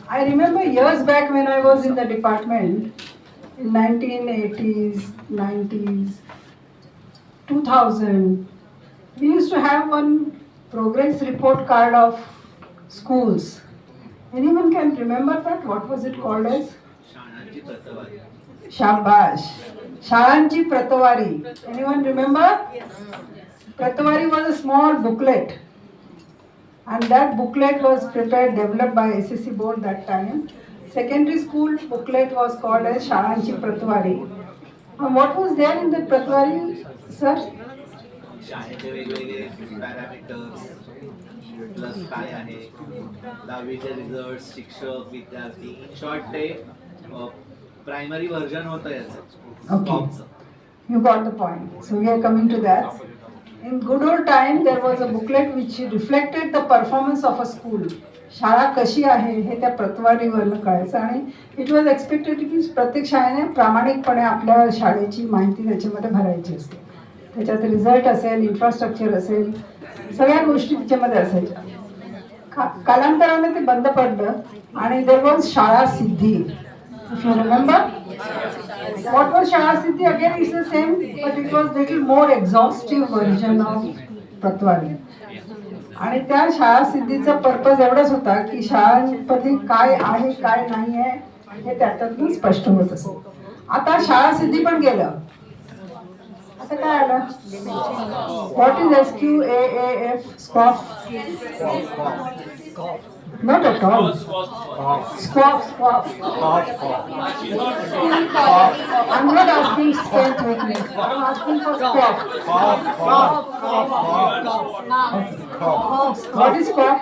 I remember years back when I was in the department in 1980s, 90s, 2000, we used to have one progress report card of schools. Anyone can remember that? What was it called as? शाळांची प्रतवारी. Shabash. Shalanchi Pratawari. Anyone remember? Pratawari was a small booklet, and that booklet was prepared, developed by SSC board that time. Secondary school booklet was called as Shalanchi Pratawari. And what was there in the Pratawari, sir? शाळेचे वेगवेगळे parameters plus काय आहे, दहावीचे result, शिक्षक, विद्यार्थी, in short ते primary version होतं याचं Okay. फॉर्मचं. You got the point. So we are coming to that. In good old time, there was a booklet which reflected the performance of a school. शाळा कशी आहे हे त्या प्रतवारीवरनं कळायचं आणि इट वॉज एक्सपेक्टेड की प्रत्येक शाळेने प्रामाणिकपणे आपल्या शाळेची माहिती त्याच्यामध्ये भरायची असते. त्याच्यात रिझल्ट असेल, इन्फ्रास्ट्रक्चर असेल, सगळ्या गोष्टी त्याच्यामध्ये असायच्या. कालांतराने ते बंद पडलं आणि देर वॉज शाळा सिद्धी. If you remember, what was Shara Siddhi? Again, it's the same, but it was little more exhaustive version of Pratwari. आणि त्या शाळा सिद्धीचा पर्पज एवढाच होता की शाळांमध्ये काय आहे काय नाही आहे हे त्याच्यातून स्पष्ट होत असत. आता शाळा सिद्धी पण गेलं. आता काय आलं? What is SQAAF? Scoff? Not at all. Squawk, squawk. I'm not asking strength weakness. I'm asking for squawk. What is squawk?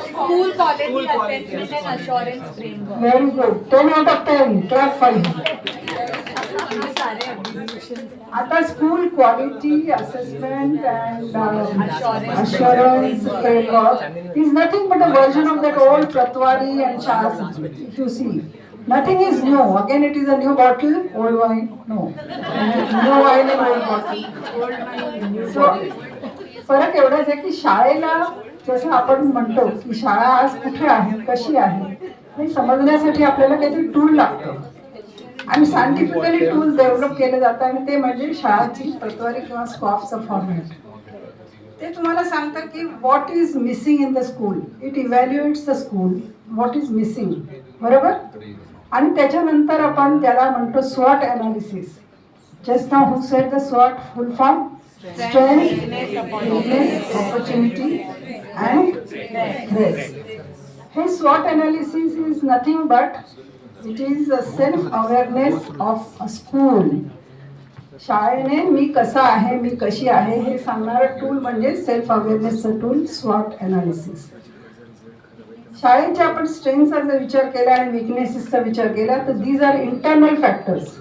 School quality assessment and assurance framework. Very good. 10 out of 10. Clap for him. आता school quality assessment and assurance framework is nothing but a version of that old Pratwari and Shah. If you see, nothing is new. Again, it is a new bottle, old wine. No, new wine and old bottle. So, फरक एवढाच आहे की शाळेला जसं आपण म्हणतो की शाळा आज कुठे आहे, कशी आहे हे समजण्यासाठी आपल्याला काहीतरी टूल लागतं आणि सायंटिफिकली टूल डेव्हलप केले जातात आणि ते म्हणजे शाळाची प्रतवारी किंवा स्कॉफचं फॉर्मॅट. ते तुम्हाला सांगतं की what is missing in the school. It इव्हॅल्युएट्स the school what is missing, बरोबर. आणि त्याच्यानंतर आपण त्याला म्हणतो स्वॉट analysis. Just now who said the स्वॉट full form? Strength, weakness, opportunity and threats. His SWOT analysis is nothing but it is a self-awareness of a school. शाळेने मी कसा आहे, मी कशी आहे हे सांगणारं टूल म्हणजे सेल्फ अवेअरनेसचं टूल स्वॉट अनालिसिस. शाळेचे आपण स्ट्रेंथचा जर विचार केला आणि विकनेसेसचा विचार केला तर these are internal factors.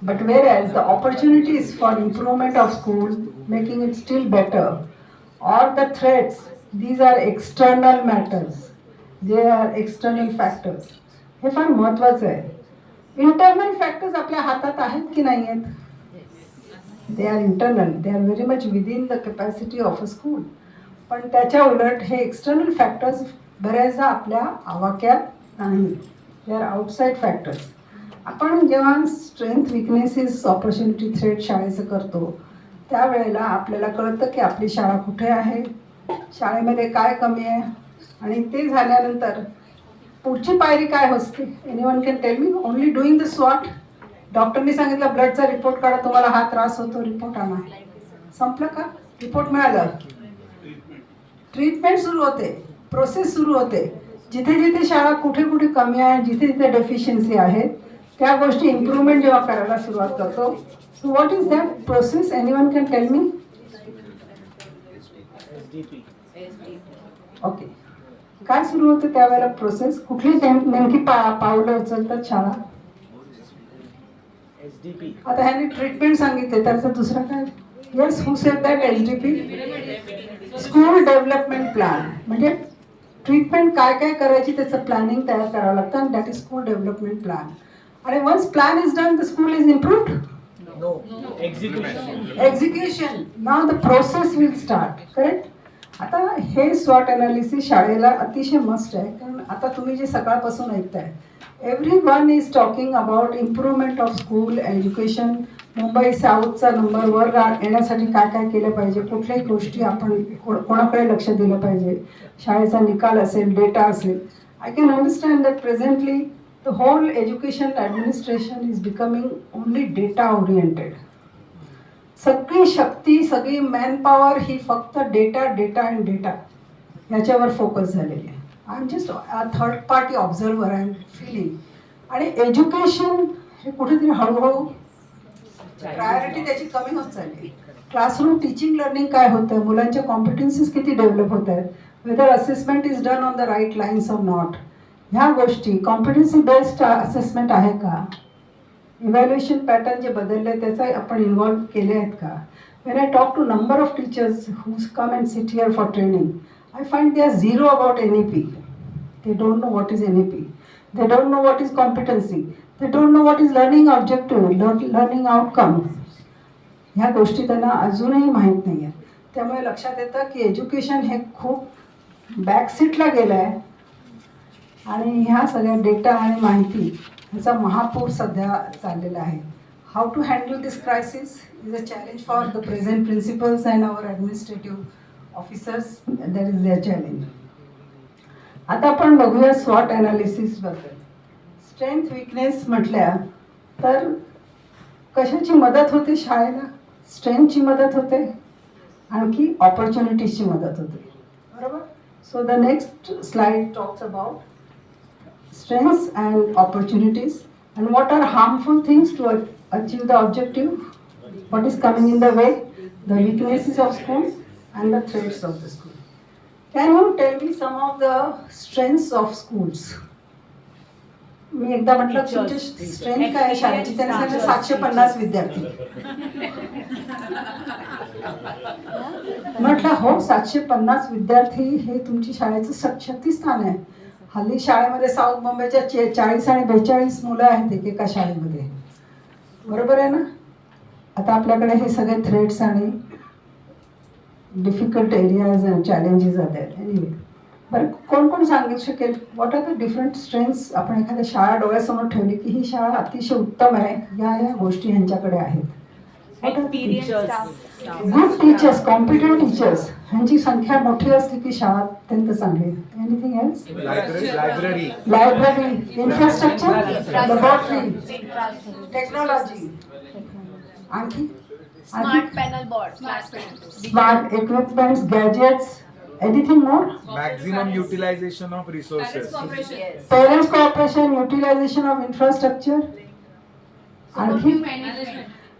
But whereas the opportunities for improvement of school, making it still better, or the threats, these are external matters. They are external factors. हे फार महत्त्वाचं आहे. इंटरनल फॅक्टर्स आपल्या हातात आहेत की नाही आहेत? They are internal. They are very much within the capacity of a school. पण त्याच्या उलट हे एक्सटर्नल फॅक्टर्स बऱ्याचदा आपल्या आवाक्यात नाही. They are outside factors. आपण जेव्हा स्ट्रेंथ, विकनेसेस, ऑपॉर्च्युनिटी, थ्रेट शाळेचं करतो त्यावेळेला आपल्याला कळतं की आपली शाळा कुठे आहे, शाळेमध्ये काय कमी आहे आणि ते झाल्यानंतर पुढची पायरी काय असते. Anyone can tell me? Only doing the स्वॉट. डॉक्टरनी सांगितलं ब्लडचा रिपोर्ट काढा, तुम्हाला हा त्रास होतो, रिपोर्ट आणा, संपलं का? रिपोर्ट मिळालं, ट्रीटमेंट सुरू होते, प्रोसेस सुरू होते. जिथे जिथे शाळा कुठे कुठे कमी आहे, जिथे जिथे डेफिशियन्सी आहे त्या गोष्टी इम्प्रूव्हमेंट जेव्हा करायला सुरुवात करतो. So what is that process? Anyone can tell me? Okay, काय सुरू होतं त्यावेळेला प्रोसेस? कुठली नेमकी पावलं उचलतात शाळा? आता ह्यांनी ट्रीटमेंट सांगितले, त्याचं दुसरं काय? Yes, who said that? SDP, school development plan. म्हणजे ट्रीटमेंट काय काय करायची त्याचं प्लॅनिंग तयार करावं लागतं आणि that is school development plan. And once plan is done, the school is improved? No. Execution. Execution. Now the process will start, correct? आता हे स्वॉट अनालिसिस शाळेला अतिशय मस्ट आहे, कारण आता तुम्ही जे सकाळपासून ऐकताय, every one is talking about improvement of school education. Mumbai साऊथचा नंबरवर येण्यासाठी काय काय केलं पाहिजे, कुठल्याही गोष्टी आपण कोणाकडे लक्ष दिलं पाहिजे, शाळेचा निकाल असेल, डेटा असेल. I can understand that presently the whole education administration is becoming only data oriented. सगळी शक्ती, सगळी मॅनपॉवर ही फक्त डेटा डेटा अँड डेटा ह्याच्यावर फोकस झालेली आहे. I am just third party observer I am feeling. आणि एज्युकेशन हे कुठेतरी हळूहळू प्रायोरिटी त्याची कमी होत चालली. क्लासरूम टीचिंग लर्निंग काय होतं, मुलांच्या कॉम्पिटन्सीज किती डेव्हलप होत आहेत, whether assessment is done on the right lines or not, ह्या गोष्टी कॉम्पिटन्सी बेस्ड असेसमेंट आहे का, इव्हॅल्युएशन पॅटर्न जे बदलले त्याचा आपण इन्व्हॉल्व केले आहेत का. When I talk to number of teachers who come and sit here for training, I find they are zero about NEP. They don't know what is NEP. They don't know what is competency. They don't know what is learning objective, learning outcome. ह्या गोष्टी त्यांना अजूनही माहीत नाही आहे. त्यामुळे लक्षात येतं की एज्युकेशन हे खूप बॅकसीटला गेलं आहे. आणि ह्या सगळ्या डेटा आणि माहिती ह्याचा महापूर सध्या चाललेला आहे. How to handle this crisis is a challenge for the present principals and our administrative officers. That is their challenge. आता आपण बघूया स्वॉट ॲनालिसिसबद्दल. स्ट्रेंथ विकनेस म्हटल्या तर कशाची मदत होते शाळेला, स्ट्रेंथची मदत होते, आणखी ऑपॉर्च्युनिटीजची मदत होते, बरोबर. So the next slide talks about strengths and opportunities and what are harmful things to achieve the objective, what is coming in the way, the weaknesses of school and the threats of the school. Can you tell me some of the strengths of schools? मी एकदा म्हटलं तुमची strength काय आहे शाळेची, त्यांनी सांगितलं 750 विद्यार्थी. म्हटलं हो, 750 विद्यार्थी हे तुमची शाळेचं शक्तिस्थान आहे. हल्ली शाळेमध्ये साऊथ मुंबईच्या 40 आणि 42 मुलं आहेत एका शाळेमध्ये, बरोबर आहे ना. आता आपल्याकडे हे सगळे थ्रेट्स आणि डिफिकल्ट एरियाज अँड चॅलेंजेस आहेत. एनिवे, बरं कोण कोण सांगू शकेल what are the different strengths. आपण एखाद्या शाळा डोळ्यासमोर ठेवली की ही शाळा अतिशय उत्तम आहे, या गोष्टी ह्यांच्याकडे आहेत. गुड टीचर्स, कॉम्पिटंट टीचर्स, ह्यांची संख्या मोठी असली की शाळा अत्यंत चांगली. Anything else? Library, infrastructure, laboratory, technology, आणखी Smart panel boards. Smart equipments, gadgets, anything more? Maximum utilization of resources. Parents cooperation, utilization of infrastructure, आणखी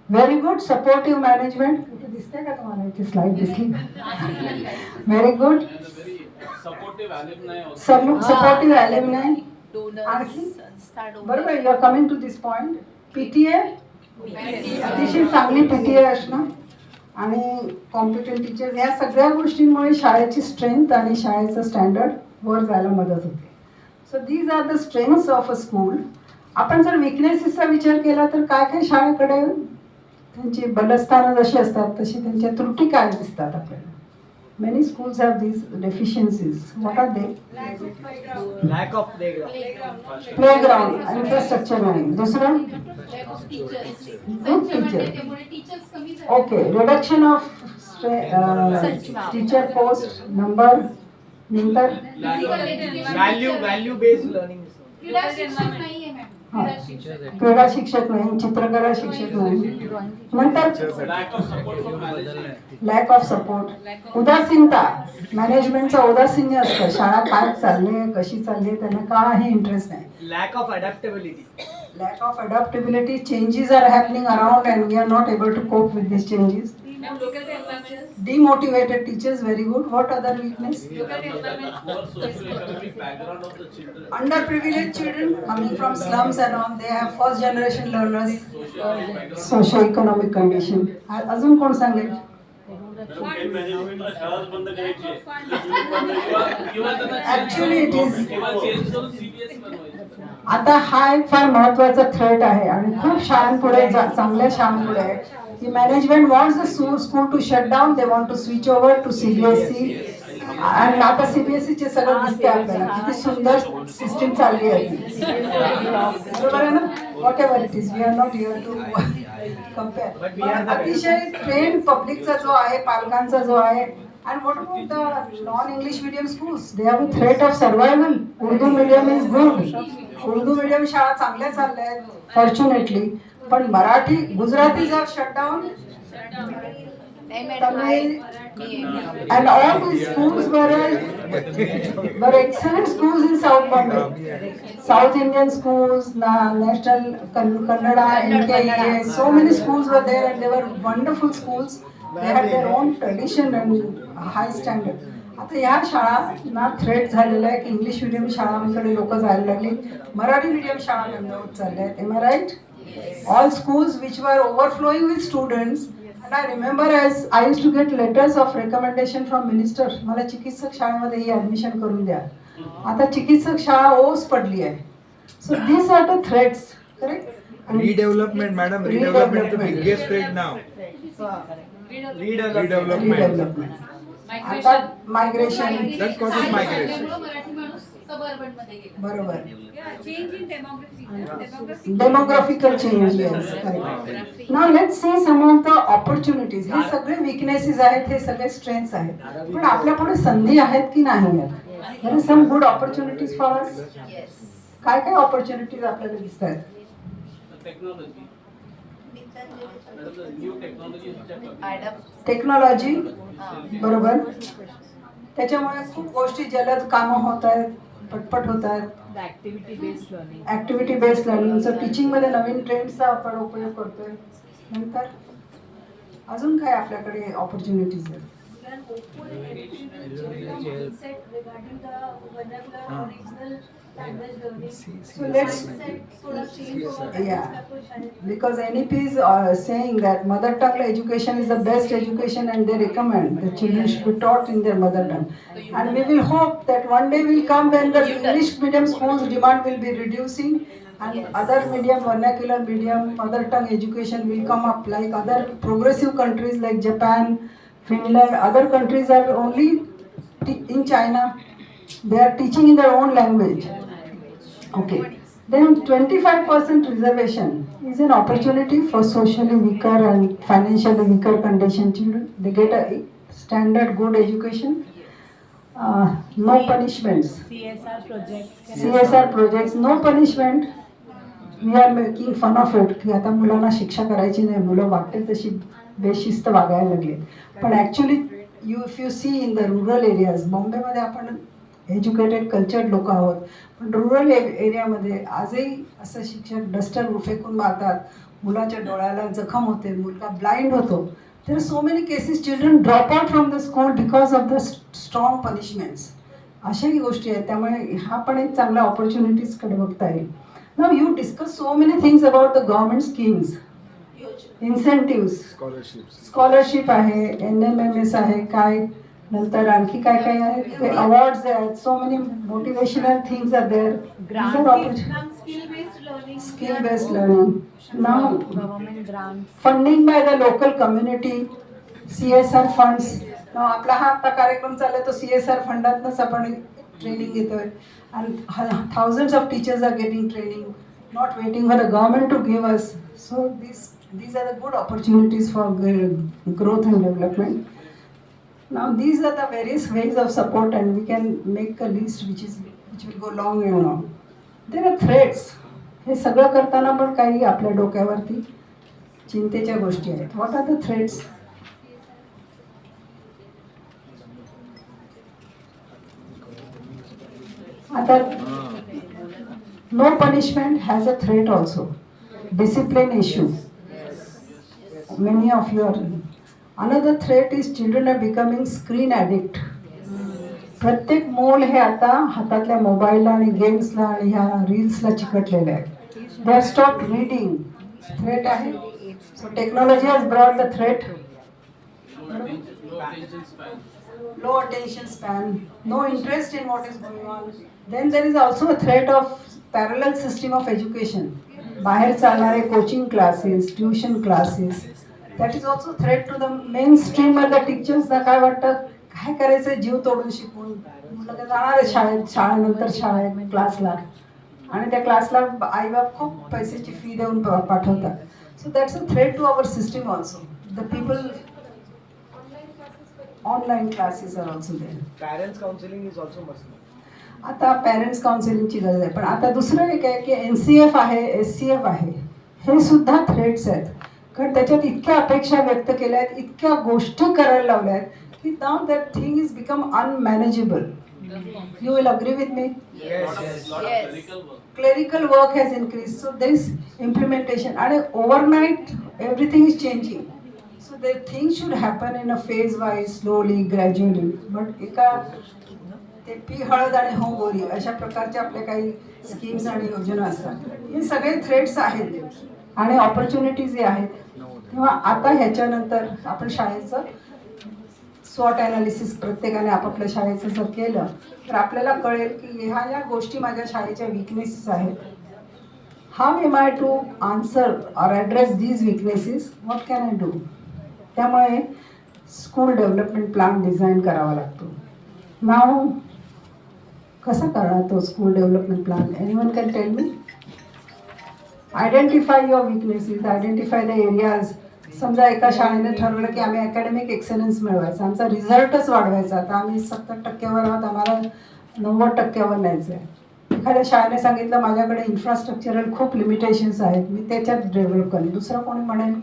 व्हेरी गुड सपोर्टिव्ह मॅनेजमेंट. दिसते का तुम्हाला, इथे स्लाइड दिसली? Very good. सपोर्टिव्ह ॲल्युमनाय, आणखी बरोबर. You are coming to this point. PTA, अतिशय चांगली PTA असणं आणि कॉम्पिटंट टीचर्स, या सगळ्या गोष्टींमुळे शाळेची स्ट्रेंथ आणि शाळेचं स्टँडर्ड वर जायला मदत होते. So these are the strengths of a school. आपण जर विकनेसेसचा विचार केला तर काय काय शाळेकडे त्यांची बलस्थानं जशी असतात तशी त्यांच्या त्रुटी काय दिसतात आपल्याला. Many schools have these deficiencies. What are they? Lack of playground. Playground, infrastructure नाही. दुसरं good teacher. Okay, reduction of teacher post number. नंतर Value based learning. क्रीडा शिक्षक नाही, चित्रकला शिक्षक नाही. नंतर लॅक ऑफ सपोर्ट, उदासीनता, मॅनेजमेंटचा उदासीन्य असतं. शाळा काय चालले, कशी चालली, त्यांना काही इंटरेस्ट नाही. Lack of adaptability. Lack of adaptability, changes are happening around and we are not able to cope with these changes. Demotivated teachers, very good. What other weakness? Underprivileged children coming from slums and all, they have first generation learners, socio-economic condition. अजून कोण सांगेल? Actually it is. आता हा एक फार महत्वाचा threat आहे आणि खूप शाळांपुढे, चांगल्या शाळांपुढे आहे की management wants the school to shut down. They want to switch over to CBSE आणि आता CBSE चे सगळं दिसते आपल्याला किती सुंदर सिस्टीम चालली आहे ती. बरोबर आहे ना? Whatever it is, we are not here to compare. अतिशय ट्रेन पब्लिकचा जो आहे, पालकांचा जो आहे. And what about the non-English medium schools? They have a threat of survival. Urdu medium is good. Urdu medium शाळा चांगल्या चालल्या आहेत, फॉर्च्युनेटली. पण मराठी, गुजराती जर shutdown, and all these schools were excellent schools in South Bombay. South Indian schools, National Kannada, NKEA, so many schools were there and they were wonderful schools. They had their own tradition and high standard. आता ह्या शाळांना threat झालेला आहे की English medium शाळांकडे लोक जायला लागली, Marathi medium शाळा बंद होत चालल्या आहेत. Am I right? All schools which were overflowing with students, and I remember as I used to get letters of recommendation from minister, मला चिकित्सक शाळेमध्ये ही ऍडमिशन करून द्या. आता चिकित्सक शाळा ओस पडली आहे. So these are the threats, correct? Redevelopment, madam. Redevelopment is the biggest threat now. Redevelopment. आता मायग्रेशन, That causes migration. बरोबर. Demographical change, yes, correct. Now let's see some of the opportunities. हे सगळे weaknesses आहेत, हे सगळे strengths आहेत. पण आपल्या पुढे संधी आहेत की नाही आहेत? There are some good opportunities for us. काय काय opportunities आपल्याला दिसत आहेत? टेक्नॉलॉजी, बरोबर. त्याच्यामुळे खूप गोष्टी जलद कामं होत आहेत, पटपट होत आहेत. ऍक्टिव्हिटी बेस्ड लर्निंगचं टीचिंग मध्ये नवीन ट्रेंड्सचा आपण उपयोग करतोय. नंतर अजून काय आपल्याकडे ऑपॉर्च्युनिटीज आहेत? So let's, yeah, because NEP is saying that mother tongue education is the best education and they recommend the children should be taught in their mother tongue. And we will hope that one day will come when the English medium schools demand will be reducing and other medium, vernacular medium, mother tongue education will come up like other progressive countries like Japan, Finland. Other countries are only in China, they are teaching in their own language. Okay. Then 25% reservation is an opportunity for socially weaker and financially weaker condition children. They get a standard good education. No punishments. CSR projects, no punishment. We are making fun of it की आता मुलांना शिक्षा करायची नाही, मुलं वाटते तशी बेशिस्त वागायला लागली. पण actually if you see in the rural areas, बॉम्बेमध्ये आपण एज्युकेटेड कल्चर्ड लोक आहोत, पण रुरल एरियामध्ये आजही असं शिक्षक डस्टर फेकून मारतात, मुलाच्या डोळ्याला जखम होते, मुलगा ब्लाइंड होतो. There are so many cases children drop out from the school because of the strong punishments. अशाही गोष्टी आहेत. त्यामुळे हा पण एक चांगला ऑपॉर्च्युनिटीजकडे बघता येईल. Now you discuss so many things about the government schemes, incentives, scholarship आहे, NMMS आहे, काय नंतर आणखी काय काय आहे, अवॉर्ड्स आहेत, so many motivational things are there. Skill based learning, नाव funding by the local community, CSR funds. आपला हा आता कार्यक्रम चाललाय तो CSR फंडातनंच आपण ट्रेनिंग घेतोय. आणि thousands of teachers are getting training, not waiting for the government to give us. So these are the good opportunities for growth and development. Now these are the various ways of support and we can make a list which will go long and long. There are threats. हे सगळं करताना पण काही आपल्या डोक्यावरती चिंतेच्या गोष्टी आहेत. What are the threats? आता no punishment has a threat also. Discipline issue. Many of you are. Another threat is children are becoming screen addict. प्रत्येक मूल हे आता हातातल्या मोबाईलला आणि गेम्सला आणि ह्या रील्सला चिकटलेले आहे. They have stopped reading. Threat आहे. So technology has brought the threat. Low attention span, no interest in what is going on. Then there is also a threat of parallel system of education. बाहेर चालणारे coaching classes, tuition classes. That is also threat to the mainstream. The teachers ना काय वाटतं काय करायचं जीव तोडून शिकून मुलं काय जाणार आहे शाळेनंतर शाळेत क्लासला, आणि त्या क्लासला आईबाप खूप पैशाची फी देऊन पाठवतात. So that's a threat to our system also. The people online classes are also there. Parents counseling is also must. आता पॅरेंट्स काउन्सिलिंगची गरज आहे. पण आता दुसरं एक आहे की NCF आहे, SCF आहे, हे सुद्धा थ्रेट्स आहेत. कारण त्याच्यात इतक्या अपेक्षा व्यक्त केल्या आहेत, इतक्या गोष्टी करायला लावल्या आहेत की now that thing is become unmanageable. You will agree with me? Clerical work has increased, so there is implementation, and overnight everything is changing. So the things should happen in a phase wise, slowly, gradually. But एका ते P हळद आणि हो गोरी अशा प्रकारच्या आपल्या काही स्कीम्स आणि योजना असतात. हे सगळे थ्रेट्स आहेत आणि ऑपॉर्च्युनिटीजही आहेत. तेव्हा आता ह्याच्यानंतर आपण शाळेचं स्वॉट ॲनालिसिस प्रत्येकाने आपापल्या शाळेचं जर केलं तर आपल्याला कळेल की ह्या या गोष्टी माझ्या शाळेच्या विकनेसेस आहेत. How am I to answer or address these weaknesses, what can I do. त्यामुळे स्कूल डेव्हलपमेंट प्लॅन डिझाईन करावा लागतो. नाव कसा करणार तो school development plan? Anyone can tell me? Identify your weaknesses, identify the areas. समजा एका शाळेने ठरवलं की आम्ही अकॅडमिक एक्सलन्स मिळवायचा, आमचा रिझल्टच वाढवायचा, आता आम्ही 70% आहोत, आम्हाला 90% न्यायचं आहे. एखाद्या शाळेने सांगितलं माझ्याकडे इन्फ्रास्ट्रक्चरल खूप लिमिटेशन्स आहेत, मी त्याच्यात डेव्हलप करेन. दुसरं कोणी म्हणेल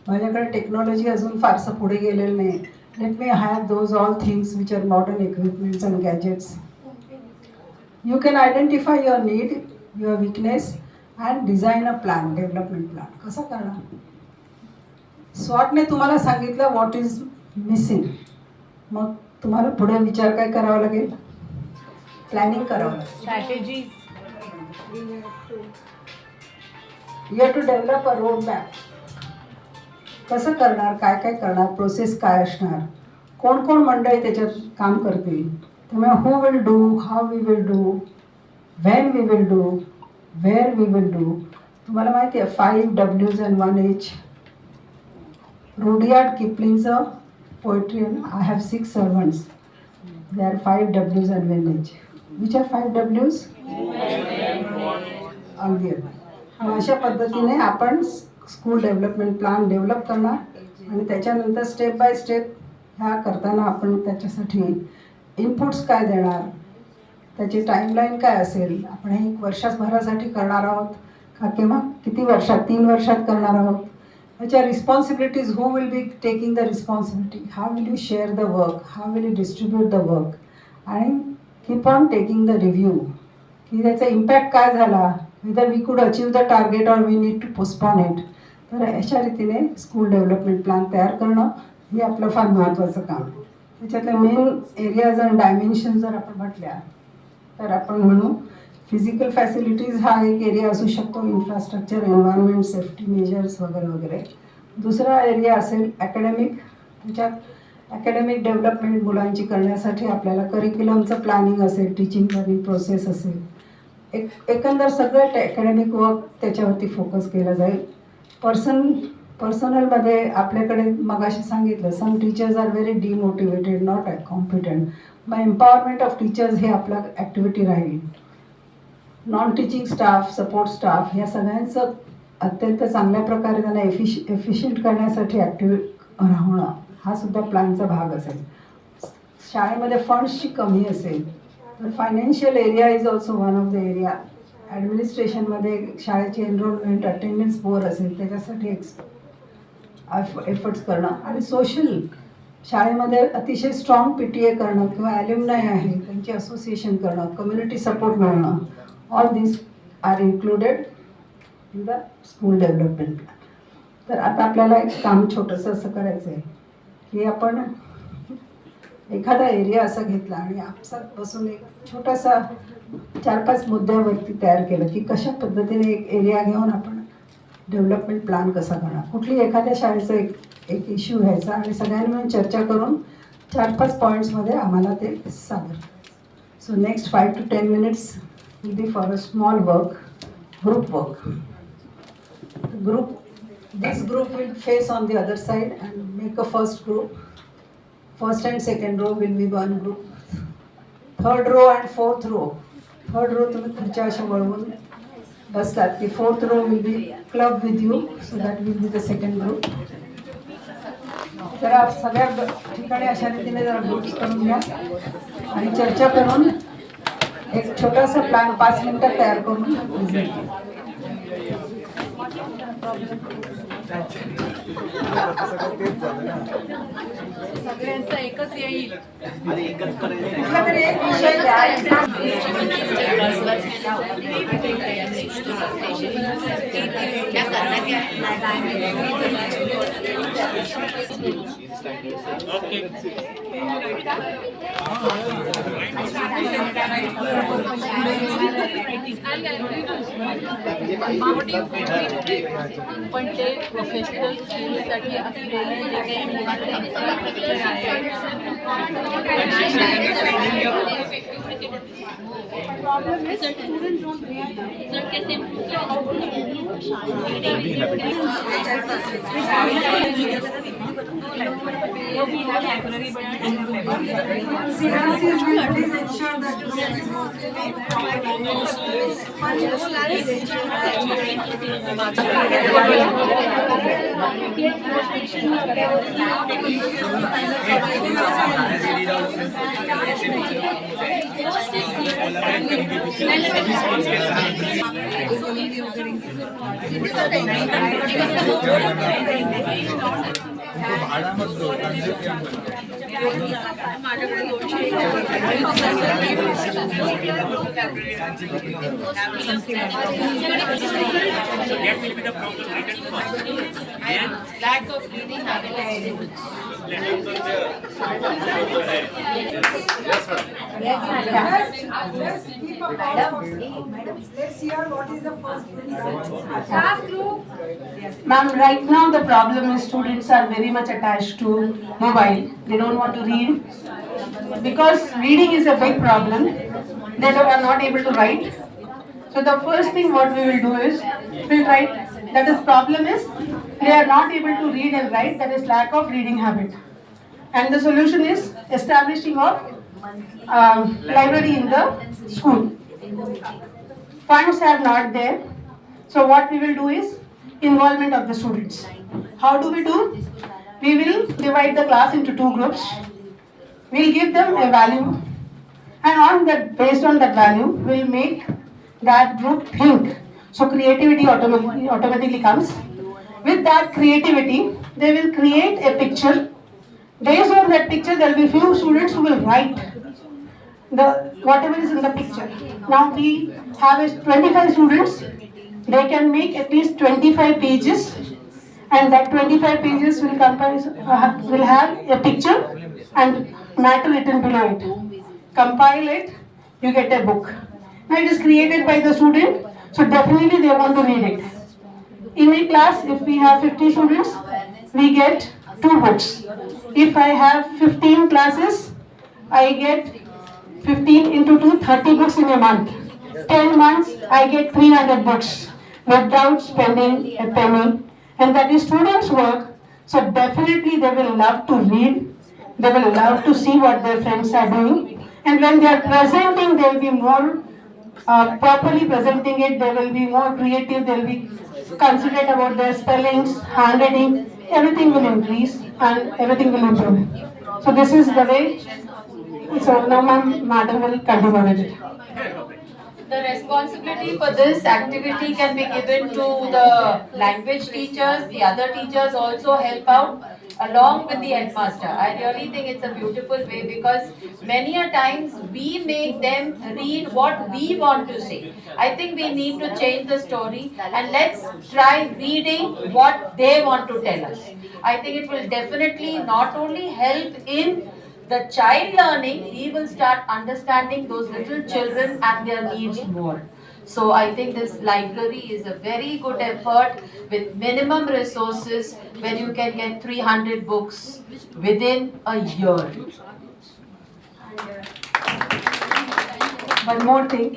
माझ्याकडे टेक्नॉलॉजी अजून फारसं पुढे गेलेलं नाही, let me have those all things which are modern equipments and gadgets. You can identify your need, your weakness and design a plan, development plan. कसं करणार? स्वॉटने तुम्हाला सांगितलं व्हॉट इज मिसिंग, मग तुम्हाला पुढे विचार काय करावा लागेल? प्लॅनिंग करावं लागेल. Strategies. You have to develop a road map. कसं करणार, काय काय करणार, प्रोसेस काय असणार, कोण कोण मंडळी त्याच्यात काम करतील. त्यामुळे who will do, how we will do, when we will do, where we will do. तुम्हाला माहिती आहे 5 Ws and 1 H. रुडियार्ड किपलिंगचं पोएट्री आहे ना, I have 6 servants, they are 5 Ws and 1 H. Which are 5 Ws? अगदी मग अशा पद्धतीने आपण स्कूल डेव्हलपमेंट प्लॅन डेव्हलप करणार आणि त्याच्यानंतर स्टेप बाय स्टेप ह्या करताना आपण त्याच्यासाठी इनपुट्स काय देणार, त्याची टाईमलाईन काय असेल, आपण हे 1 वर्षभरासाठी करणार आहोत का किंवा किती वर्षात, 3 वर्षात करणार आहोत, त्याच्या responsibilities, who will be taking the responsibility, how will you share the work, how will you distribute the work, आणि keep on taking the review की त्याचा इम्पॅक्ट काय झाला, whether we could achieve the target or we need to postpone it. तर अशा रीतीने school development plan तयार करणं हे आपलं फार महत्त्वाचं काम आहे. त्याच्यातल्या मेन एरियाज आणि डायमेन्शन जर आपण म्हटल्या तर आपण म्हणू फिजिकल फॅसिलिटीज हा एक एरिया असू शकतो, इन्फ्रास्ट्रक्चर, एन्व्हायरमेंट, सेफ्टी मेजर्स वगैरे वगैरे. दुसरा एरिया असेल ॲकॅडमिक. त्याच्यात ॲकॅडमिक डेव्हलपमेंट मुलांची करण्यासाठी आपल्याला करिक्युलमचं प्लॅनिंग असेल, टीचिंग लर्निंग प्रोसेस असेल, एकंदर सगळं ॲकॅडमिक वर्क त्याच्यावरती फोकस केला जाईल. पर्सनलमध्ये आपल्याकडे मगाशी सांगितलं some teachers are very demotivated, not competent. मग एम्पॉवरमेंट ऑफ टीचर्स हे आपलं ॲक्टिव्हिटी राहील. Non teaching staff, support staff या सगळ्यांचं अत्यंत चांगल्या प्रकारे त्यांना एफिशियंट करण्यासाठी ॲक्टिव्ह राहणं हा सुद्धा प्लॅनचा भाग असेल. शाळेमध्ये फंड्सची कमी असेल तर financial area is also one of the area. ॲडमिनिस्ट्रेशनमध्ये शाळेची एनरोलमेंट, अटेंडन्स पोअर असेल त्याच्यासाठी एफर्ट्स करणं. आणि सोशल शाळेमध्ये अतिशय स्ट्रॉंग PTA करणं किंवा ॲल्युमनाय आहे त्यांची असोसिएशन करणं, कम्युनिटी सपोर्ट मिळणं, all this are included in the school development plan. तर आता आपल्याला एक काम छोटंसं असं करायचं आहे की आपण एखादा एरिया असा घेतला आणि आपसात बसून एक छोटासा 4-5 मुद्द्यावरती तयार केलं की कशा पद्धतीने एक एरिया घेऊन आपण डेव्हलपमेंट प्लॅन कसा करणार. कुठली एखाद्या शाळेचं एक इश्यू घ्यायचा आणि सगळ्यांनी मिळून चर्चा करून 4-5 पॉईंट्समध्ये आम्हाला ते सादर. So next 5 to 10 minutes will be for a small work, group work. This group will face on the other side and make a first group. First and second row will be one group. Third row and fourth row. Third row तुम्ही खुर्च्या अशा वळवून बसलात की fourth row will be club with you, so that will be the second group. जरा सगळ्या ठिकाणी अशा रीतीने जरा ग्रुप्स करून घ्या आणि चर्चा करून एक छोटासा प्लॅन 5 मिनिटात तयार करून present करा. सगळ्यांचं एकच येईल. आणि एकच करायचं कुठला तरी एक विषय द्या. क्या करना क्या है? पण ते प्रोफेशनल स्किलसाठी असलेले जे काही CRCs will please ensure that Lack of reading habits. Let's keep up let's hear what is the first Class group. Ma'am, right now the problem is students are very much attached to mobile. They don't want to read. Because reading is a big problem, they are not able to write. So the first thing what we will do is, we'll write, that is problem is, they are not able to read and write, that is lack of reading habit. And the solution is establishing of library in the school. Funds are not there. So what we will do is involvement of the students. How do? We will divide the class into 2 groups. We'll give them a value, and on that, based on that value, we'll make that group think. So creativity automatically comes. With that creativity, they will create a picture. Based on that picture, there will be few students who will write whatever is in the picture. Now we have 25 students. They can make at least 25 pages, and that 25 pages will comprise will have a picture and matter written below it. Compile it, you get a book. Now it is created by the student, so definitely they want to read it. In a class, if we have 50 students, we get 2 books. If I have 15 classes, I get 15 into 2, 30 books in a month. 10 months, I get 300 books without spending a penny. And that is students' work, so definitely they will love to read. They will love to see what their friends are doing. And when they are presenting, they will be more properly presenting it. They will be more creative. They will be considerate about their spellings, handwriting. Everything will increase and everything will improve. So this is the way. So now madam will continue with it. The responsibility for this activity can be given to the language teachers. The other teachers also help out along with the headmaster. I really think it's a beautiful way, because many a times we make them read what we want to say. I think we need to change the story and let's try reading what they want to tell us. I think it will definitely not only help in the child learning, he will start understanding those little children and their needs more. So I think this library is a very good effort with minimum resources when you can get 300 books within a year. One more thing,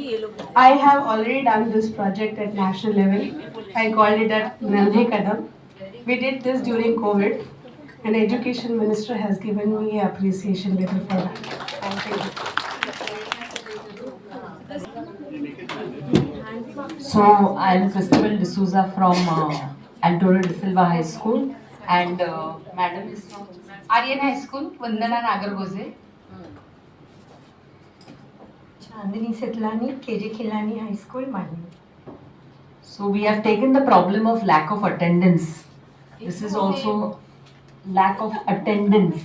I have already done this project at national level. I called it at Nalhe Kadam. We did this during COVID. and Education Minister has given me an appreciation letter for that. Thank you. So I'm Christabel D'Souza from Antonio De Silva High School, and Madam is from Aryan High School, Vandana Nagargoze. Chandini Setlani, KJ Khilani High School, Mani. So we have taken the problem of lack of attendance. This is also lack of attendance,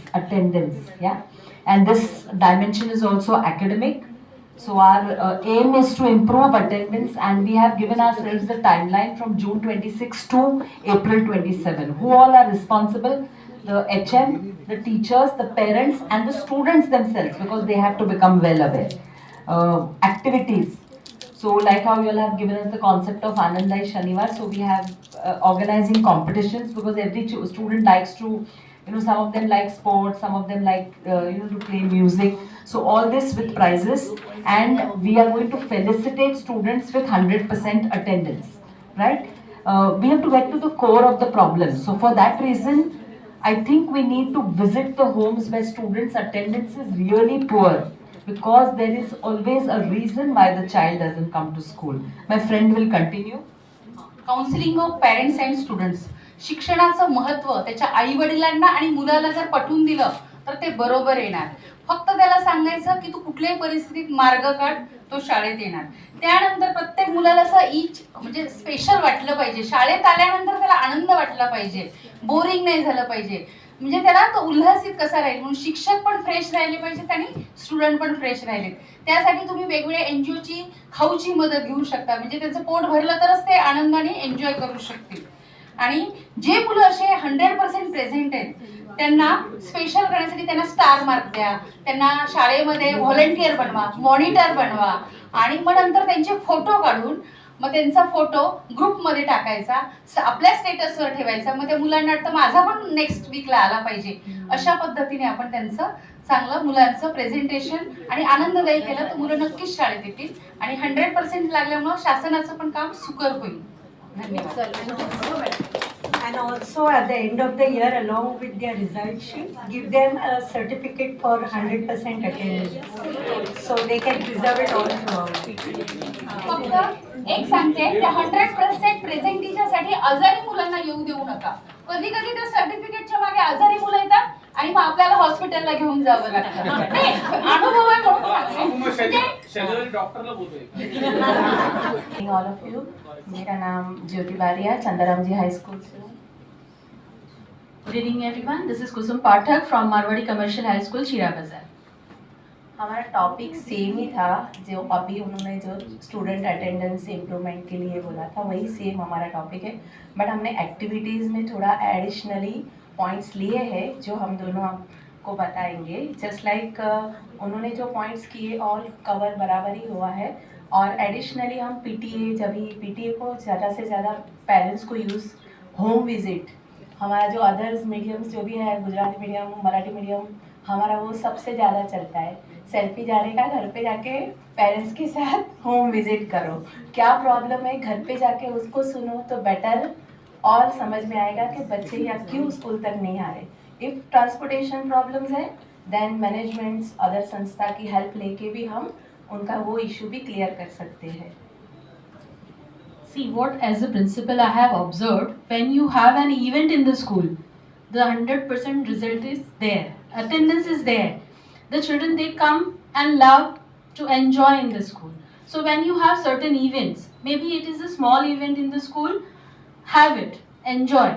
yeah. And this dimension is also academic. So our aim is to improve attendance, and we have given ourselves the timeline from June 26 to April 27. Who all are responsible? The HM, the teachers, the parents, and the students themselves, because they have to become well aware. Activities. So like how you all have given us the concept of Anandai Shanivar, so we have organizing competitions, because every student likes to, some of them like sports, some of them like, to play music. So all this with prizes, and we are going to felicitate students with 100% attendance, right? We have to get to the core of the problem. So for that reason, I think we need to visit the homes where students' attendance is really poor, because there is always a reason why the child doesn't come to school. My friend will continue. Counselling of parents and students. शिक्षणाचं महत्त्व त्याच्या आई वडिलांना आणि मुलाला जर पटवून दिलं तर ते बरोबर येणार. फक्त त्याला सांगायचं की तू कुठल्याही परिस्थितीत मार्ग काढ, तो शाळेत येणार. त्यानंतर प्रत्येक मुलाला असं म्हणजे स्पेशल वाटलं पाहिजे. शाळेत आल्यानंतर त्याला आनंद वाटला पाहिजे, बोरिंग नाही झालं पाहिजे. म्हणजे त्याला तो उल्हासित कसा राहील, म्हणून शिक्षक पण फ्रेश राहिले पाहिजेत आणि स्टुडंट पण फ्रेश राहिलेत. त्यासाठी तुम्ही वेगवेगळ्या एनजीओची खाऊची मदत घेऊ शकता. म्हणजे त्यांचं पोट भरलं तरच ते आनंदाने एन्जॉय करू शकतील. आणि जे मुलं असे 100% प्रेझेंट आहेत त्यांना स्पेशल करण्यासाठी त्यांना स्टार मार्क द्या, त्यांना शाळेमध्ये व्हॉलंटियर बनवा, मॉनिटर बनवा, आणि मग नंतर त्यांचे फोटो काढून मग त्यांचा फोटो ग्रुपमध्ये टाकायचा, आपल्या स्टेटसवर ठेवायचा. मग त्या मुलांना वाटतं माझा पण नेक्स्ट वीकला आला पाहिजे. अशा पद्धतीने आपण त्यांचं चांगलं मुलांचं प्रेझेंटेशन आणि आनंददायी केलं तर मुलं नक्कीच शाळेत येतील, आणि 100% लागल्यामुळं शासनाचं पण काम सुकर होईल. धन्यवाद. And also at the end of the year, along with their result sheet, give them a certificate for 100% attendance. So they can preserve it all throughout. फक्त एक सांगते, त्या 100% प्रेझेंटेशनसाठी आजारी मुलांना येऊ देऊ नका. कधी कधी त्या सर्टिफिकेटच्या मागे आजारी मुलं येतात आणि मग आपल्याला हॉस्पिटलला घेऊन जावं लागतं. नाही, अनुभव आहे म्हणून सांगते. डॉक्टरला बोलतोय. ऑल ऑफ यू, मेरा नाम ज्योति बारिया, चंदाराम जी हाई स्कूल से. Good evening everyone, this is Kusum Pathak from Marwadi Commercial High School, Chira Bazaar. हमारा टॉपिक सेम ही था, जो अभी उन्होंने जो स्टूडेंट अटेंडेंस इम्प्रूवमेंट के लिए बोला था वही सेम हमारा टॉपिक है. बट हमने एक्टिविटीज़ में थोड़ा एडिशनली पॉइंट्स लिए हैं जो हम दोनों आपको बताएंगे. जस्ट लाइक उन्होंने जो पॉइंट्स किए ऑल कवर बराबर ही हुआ है. और एडिशनली हम पीटीए को ज़्यादा से ज़्यादा पेरेंट्स को यूज़ होम विजिट, हमारा जो अदर्स मीडियम्स जो भी है, गुजराती मीडियम, मराठी मीडियम, हमारा वो सबसे ज़्यादा चलता है. सेल्फी जाने का, घर पे जाके पेरेंट्स के साथ होम विजिट करो, क्या प्रॉब्लम है घर पे जाके उसको सुनो तो बेटर और समझ में आएगा कि बच्चे या क्यों स्कूल तक नहीं आ रहे. इफ़ ट्रांसपोर्टेशन प्रॉब्लम्स है देन मैनेजमेंट्स अदर संस्था की हेल्प लेके भी हम उनका वो इशू भी क्लियर कर सकते हैं. See, what as a principal I have observed, when you have an event in the school, the 100% result is there, attendance is there. The children, they come and love to enjoy in the school. So when you have certain events, maybe it is a small event in the school, have it, enjoy.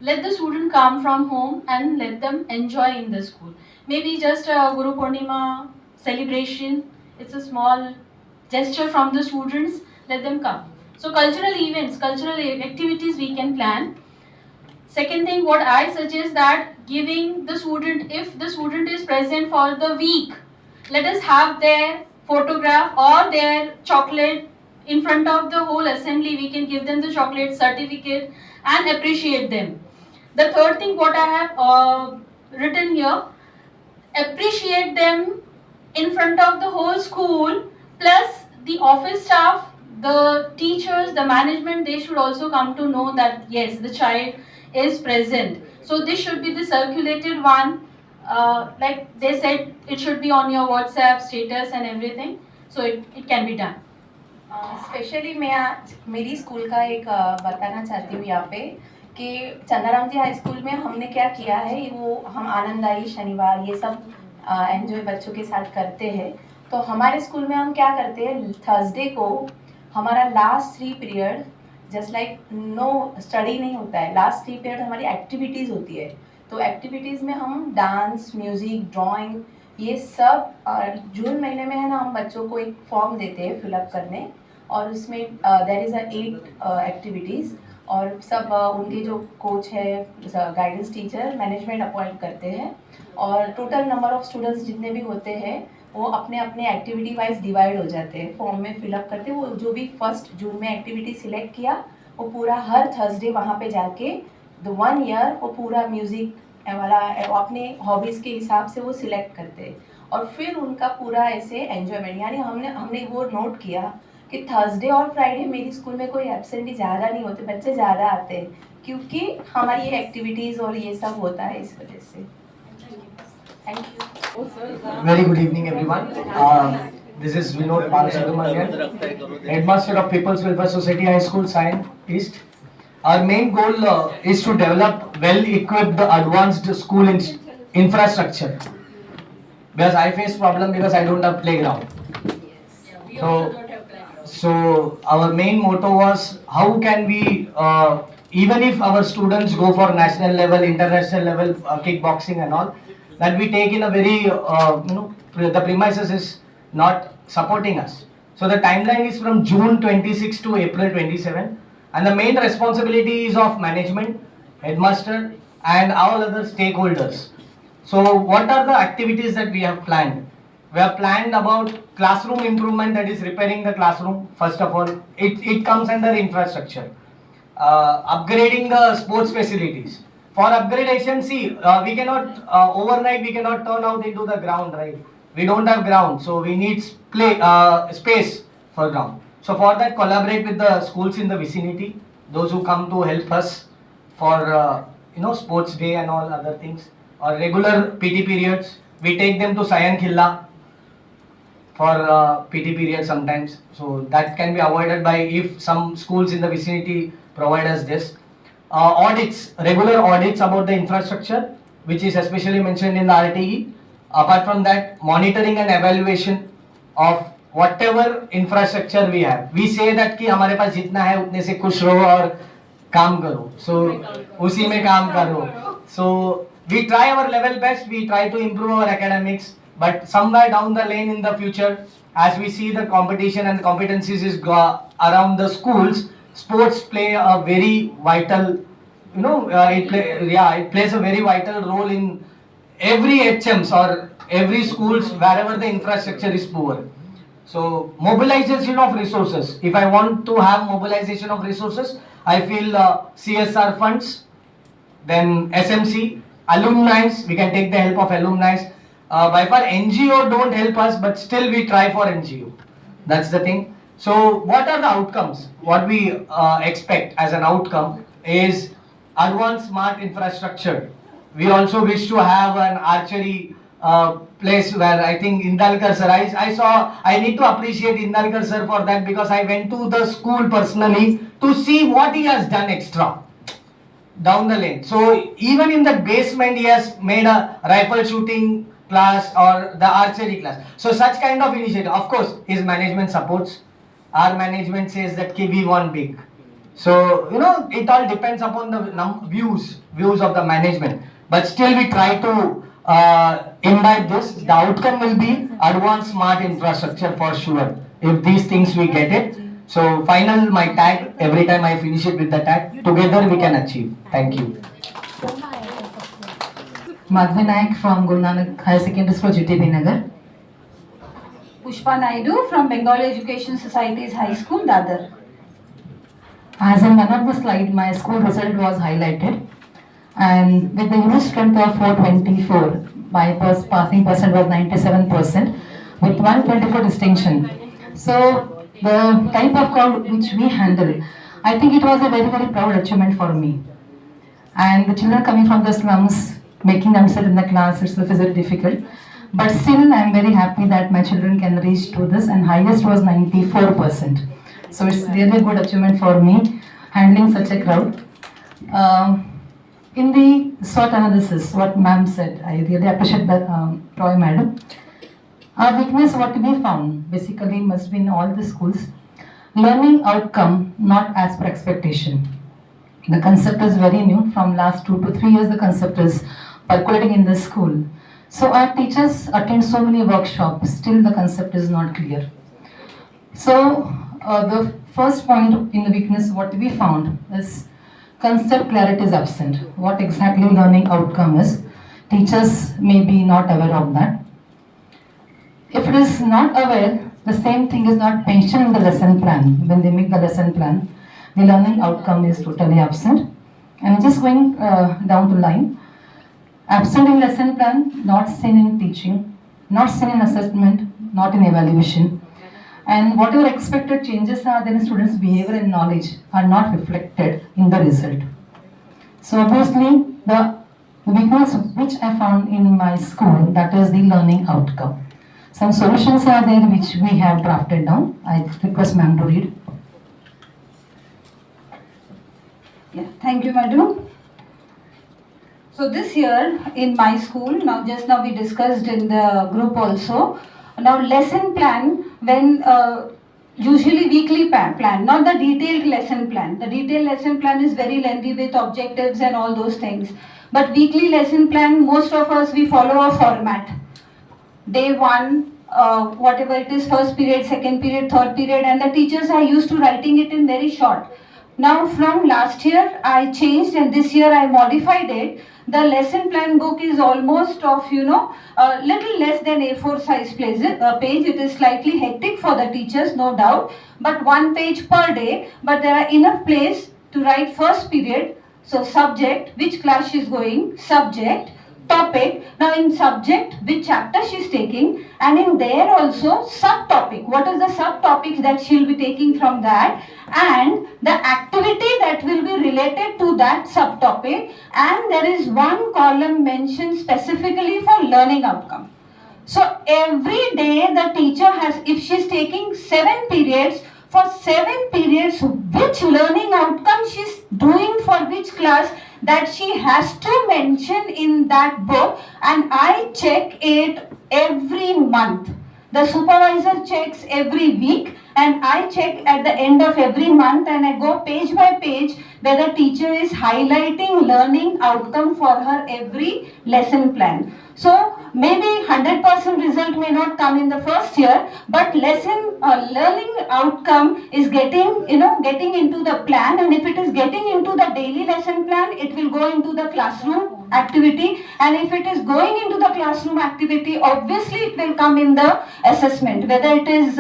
Let the student come from home and let them enjoy in the school. Maybe just a Guru Purnima celebration, it's a small gesture from the students, let them come. So cultural events, cultural activities we can plan. Second thing, what I suggest that giving the student, if the student is present for the week, let us have their photograph or their chocolate in front of the whole assembly. We can give them the chocolate certificate and appreciate them. The third thing what I have written here, appreciate them in front of the whole school, plus the office staff, the teachers, the management, they should also come to know that yes, the child is present. So this should be the circulated one. Like they said, it should be on your WhatsApp status and everything. So it can be done. Specially मैं आज मेरी school का एक बताना चाहती हूँ यहाँ पे कि चंदाराम जी हाई स्कूल में हमने क्या किया है, वो हम आनंदाई शनिवार ये सब एंजॉय बच्चों के साथ करते हैं. तो हमारे स्कूल में हम क्या करते हैं, थर्सडे को हमारा last 3 period just like no study नहीं होता है, लास्ट 3 पीरियड हमारी एक्टिविटीज़ होती है. तो एक्टिविटीज़ में हम डांस, म्यूज़िक, ड्राइंग ये सब जून महीने में है ना, हम बच्चों को एक फॉर्म देते हैं फिलअप करने, और उसमें देयर इज़ 8 एक्टिविटीज़, और सब उनके जो कोच है, गाइडेंस टीचर, मैनेजमेंट अपॉइंट करते हैं, और टोटल नंबर ऑफ स्टूडेंट्स जितने भी होते हैं वो अपने अपने एक्टिविटी वाइज डिवाइड हो जाते हैं, फॉर्म में फिलअप करते हैं. वो जो भी 1 जून में एक्टिविटी सिलेक्ट किया वो पूरा हर थर्सडे वहाँ पे जाके 1 ईयर वो पूरा म्यूज़िक वाला अपने हॉबीज़ के हिसाब से वो सिलेक्ट करते हैं, और फिर उनका पूरा ऐसे एन्जॉयमेंट. यानी हमने वो नोट किया कि थर्सडे और फ्राइडे मेरी स्कूल में कोई एब्सेंटी ज़्यादा नहीं होते, बच्चे ज़्यादा आते हैं, क्योंकि हमारी ये एक्टिविटीज़ और ये सब होता है इस वजह से. Thank you. Very good evening, everyone. This is Vinod Balasubramanian, Headmaster of People's Welfare Society High School, Sion East. Our main goal is to develop well-equipped, advanced school infrastructure. Because I face problem because I don't have playground. So our main motto was, how can we, even if our students go for national level, international level, kickboxing and all, that we take in a very, the premises is not supporting us. So the timeline is from June 26 to April 27, and the main responsibility is of management, headmaster, and all other stakeholders. So what are the activities that we have planned? We have planned about classroom improvement, that is repairing the classroom. First of all, it comes under infrastructure. Upgrading the sports facilities. For upgradation, see, we cannot, overnight we cannot turn out into the ground, right? We don't have ground, so we need space for ground. So for that, collaborate with the schools in the vicinity, those who come to help us for, sports day and all other things. Or regular PT periods, we take them to Sion Khilla for PT period sometimes. So that can be avoided by if some schools in the vicinity provide us this. Audits, regular audits about the infrastructure, which is especially mentioned in the RTE. Apart from that, monitoring and evaluation of whatever infrastructure we have. We say that कि हमारे पास जितना है उतने से खुश रहो और काम करो. So उसी में काम करो. So we try our level best. We try to improve our academics. But somewhere down the lane in the future, as we see the competition and competencies is around the schools, sports play a very vital, it plays a very vital role in every HMs or every schools wherever the infrastructure is poor. So mobilization of resources. If I want to have mobilization of resources, I feel CSR funds, then SMC, alumni, we can take the help of alumni. By far NGO don't help us, but still we try for NGO. That's the thing. So what are the outcomes? What we expect as an outcome is advanced smart infrastructure. We also wish to have an archery place where I think Indalkar sir, I need to appreciate Indalkar sir for that, because I went to the school personally to see what he has done extra down the lane. So even in the basement he has made a rifle shooting class or the archery class. So such kind of initiative. Of course his management supports. Our management says that we want big. So it all depends upon the views of the management. But still we try to imbibe this. The outcome will be advanced smart infrastructure for sure. If these things we get it. So final my tag, every time I finish it with the tag, together we can achieve. Thank you. Madhvi Naik from Guru Nanak Higher Secondary School, GTB Nagar. Pushpa Naidu from Bengal Education Society's High School, Dadar. As in one of the slide, my school result was highlighted, and with the unit strength of 424, my passing percent was 97%, with 124 distinction. So the type of crowd which we handle, I think it was a very, very proud achievement for me. And the children coming from the slums, making themselves in the class itself is very difficult. But still, I'm very happy that my children can reach to this, and highest was 94%. So it's really a good achievement for me, handling such a crowd. In the SWOT analysis, what ma'am said, I really appreciate that, Roy madam. Our weakness, what we found, basically must be in all the schools, learning outcome, not as per expectation. The concept is very new. From last 2 to 3 years, the concept is percolating in the school. So our teachers attend so many workshops, still the concept is not clear. So the first point in the weakness, what we found is concept clarity is absent. What exactly learning outcome is, teachers may be not aware of that. If it is not aware, the same thing is not mentioned in the lesson plan. When they make the lesson plan, the learning outcome is totally absent. And just going down the line, absent in lesson plan, not seen in teaching, not seen in assessment, not in evaluation. And whatever expected changes are there in students' behavior and knowledge are not reflected in the result. So obviously, the weakness which I found in my school, that is the learning outcome. Some solutions are there which we have drafted down. I request ma'am to read. Yeah, thank you, madam. So this year in my school, just now we discussed in the group also. Now lesson plan, when usually weekly plan, not the detailed lesson plan. The detailed lesson plan is very lengthy with objectives and all those things. But weekly lesson plan, most of us, we follow a format. Day 1, whatever it is, first period, second period, third period, and the teachers are used to writing it in very short. Now from last year I changed and this year I modified it. The lesson plan book is almost of, a little less than A4 size page. It is slightly hectic for the teachers, no doubt, but 1 page per day. But there are enough place to write first period. So subject, which class she is going, subject, topic. Now in subject, which chapter she is taking, and in there also subtopic. What is the subtopics that she will be taking from that, and the activity that will be related to that subtopic. And there is one column mentioned specifically for learning outcome. So every day the teacher has, if she is taking 7 periods, for 7 periods, which learning outcome she is doing for which class, that she has to mention in that book, and I check it every month. The supervisor checks every week, and I check at the end of every month, and I go page by page where the teacher is highlighting learning outcome for her every lesson plan. So maybe 100% result may not come in the first year, but learning outcome is getting into the plan, and if it is getting into the daily lesson plan, it will go into the classroom activity, and if it is going into the classroom activity, obviously it will come in the assessment, whether it is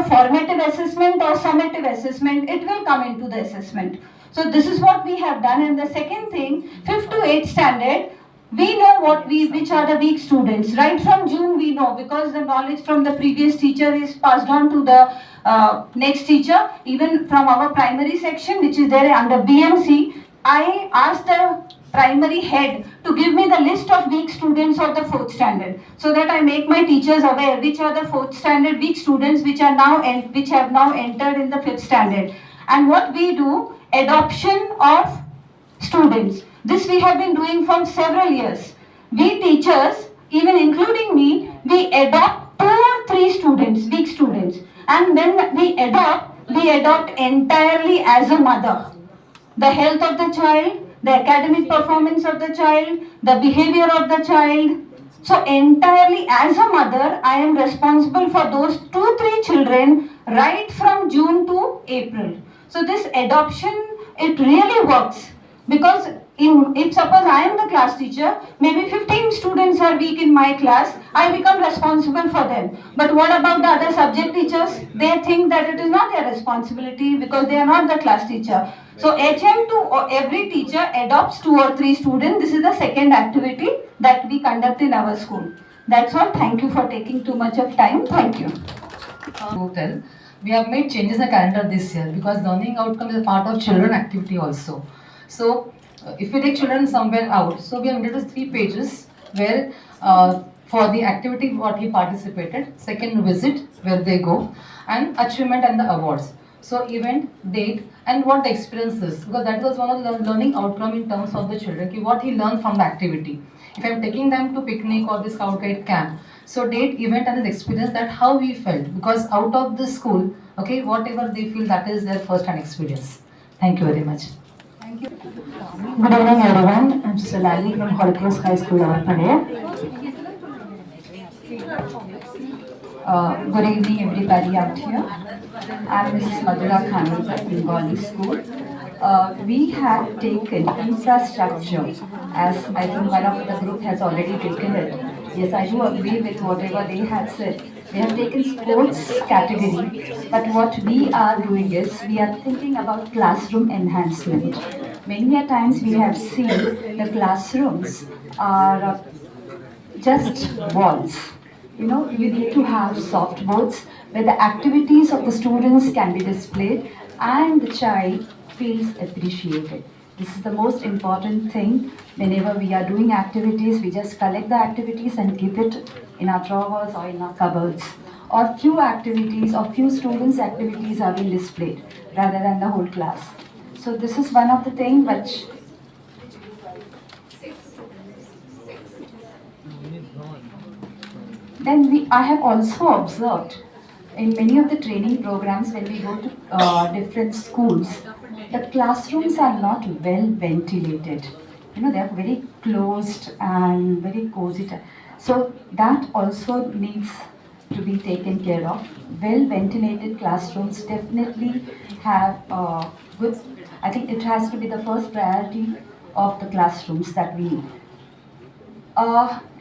formative assessment or summative assessment, it will come into the assessment. So this is what we have done. And the second thing, 5th to 8th standard, we know which are the weak students. Right from June we know, because the knowledge from the previous teacher is passed on to the next teacher. Even from our primary section, which is there under BMC, I asked the primary head to give me the list of weak students of the 4th standard, so that I make my teachers aware which are the 4th standard weak students which have now entered in the 5th standard. And what we do, adoption of students. This we have been doing for several years. We teachers, even including me, we adopt 2 or 3 students, weak students, and then we adopt entirely as a mother. The health of the child, the academic performance of the child, the behavior of the child. So entirely as a mother, I am responsible for those 2-3 children right from June to April. So this adoption, it really works, because if suppose I am the class teacher, maybe 15 students are weak in my class, I become responsible for them. But what about the other subject teachers? They think that it is not their responsibility because they are not the class teacher. So HM to every teacher adopts 2 or 3 students. This is the second activity that we conduct in our school. That's all. Thank you for taking too much of time. Thank you. Hotel. We have made changes in the calendar this year because learning outcome is a part of children activity also. So if we take children somewhere out, so we have introduced 3 pages where for the activity what he participated, second visit where they go, and achievement and the awards. So event, date, and what the experience is, because that was one of the learning outcome in terms of the children, ki what he learned from the activity. If I'm taking them to picnic or the scout guide camp, so date, event, and his experience, that how he felt, because out of the school, okay, whatever they feel, that is their first hand experience. Thank you very much. Good evening, everyone. I'm Sister Lali from Holocaust High School, Avarpade. Good evening, everybody out here. I'm Mrs. Madhura Khanun from Bengali School. We have taken infrastructure, as I think one of the group has already taken it. Yes, I do agree with whatever they had said. We have taken sports category, but what we are doing is we are thinking about classroom enhancement. Many a times we have seen the classrooms are just walls. You know, you need to have soft boards where the activities of the students can be displayed and the child feels appreciated. This is the most important thing. Whenever we are doing activities, we just collect the activities and keep it in our drawers or in our cupboards. Or few activities or few students' activities are being displayed rather than the whole class. So this is one of the things which I have also observed in many of the training programs when we go to different schools, the classrooms are not well ventilated. You know, they are very closed and very cozy. So that also needs to be taken care of. Well ventilated classrooms definitely have good, I think it has to be the first priority of the classrooms that we need.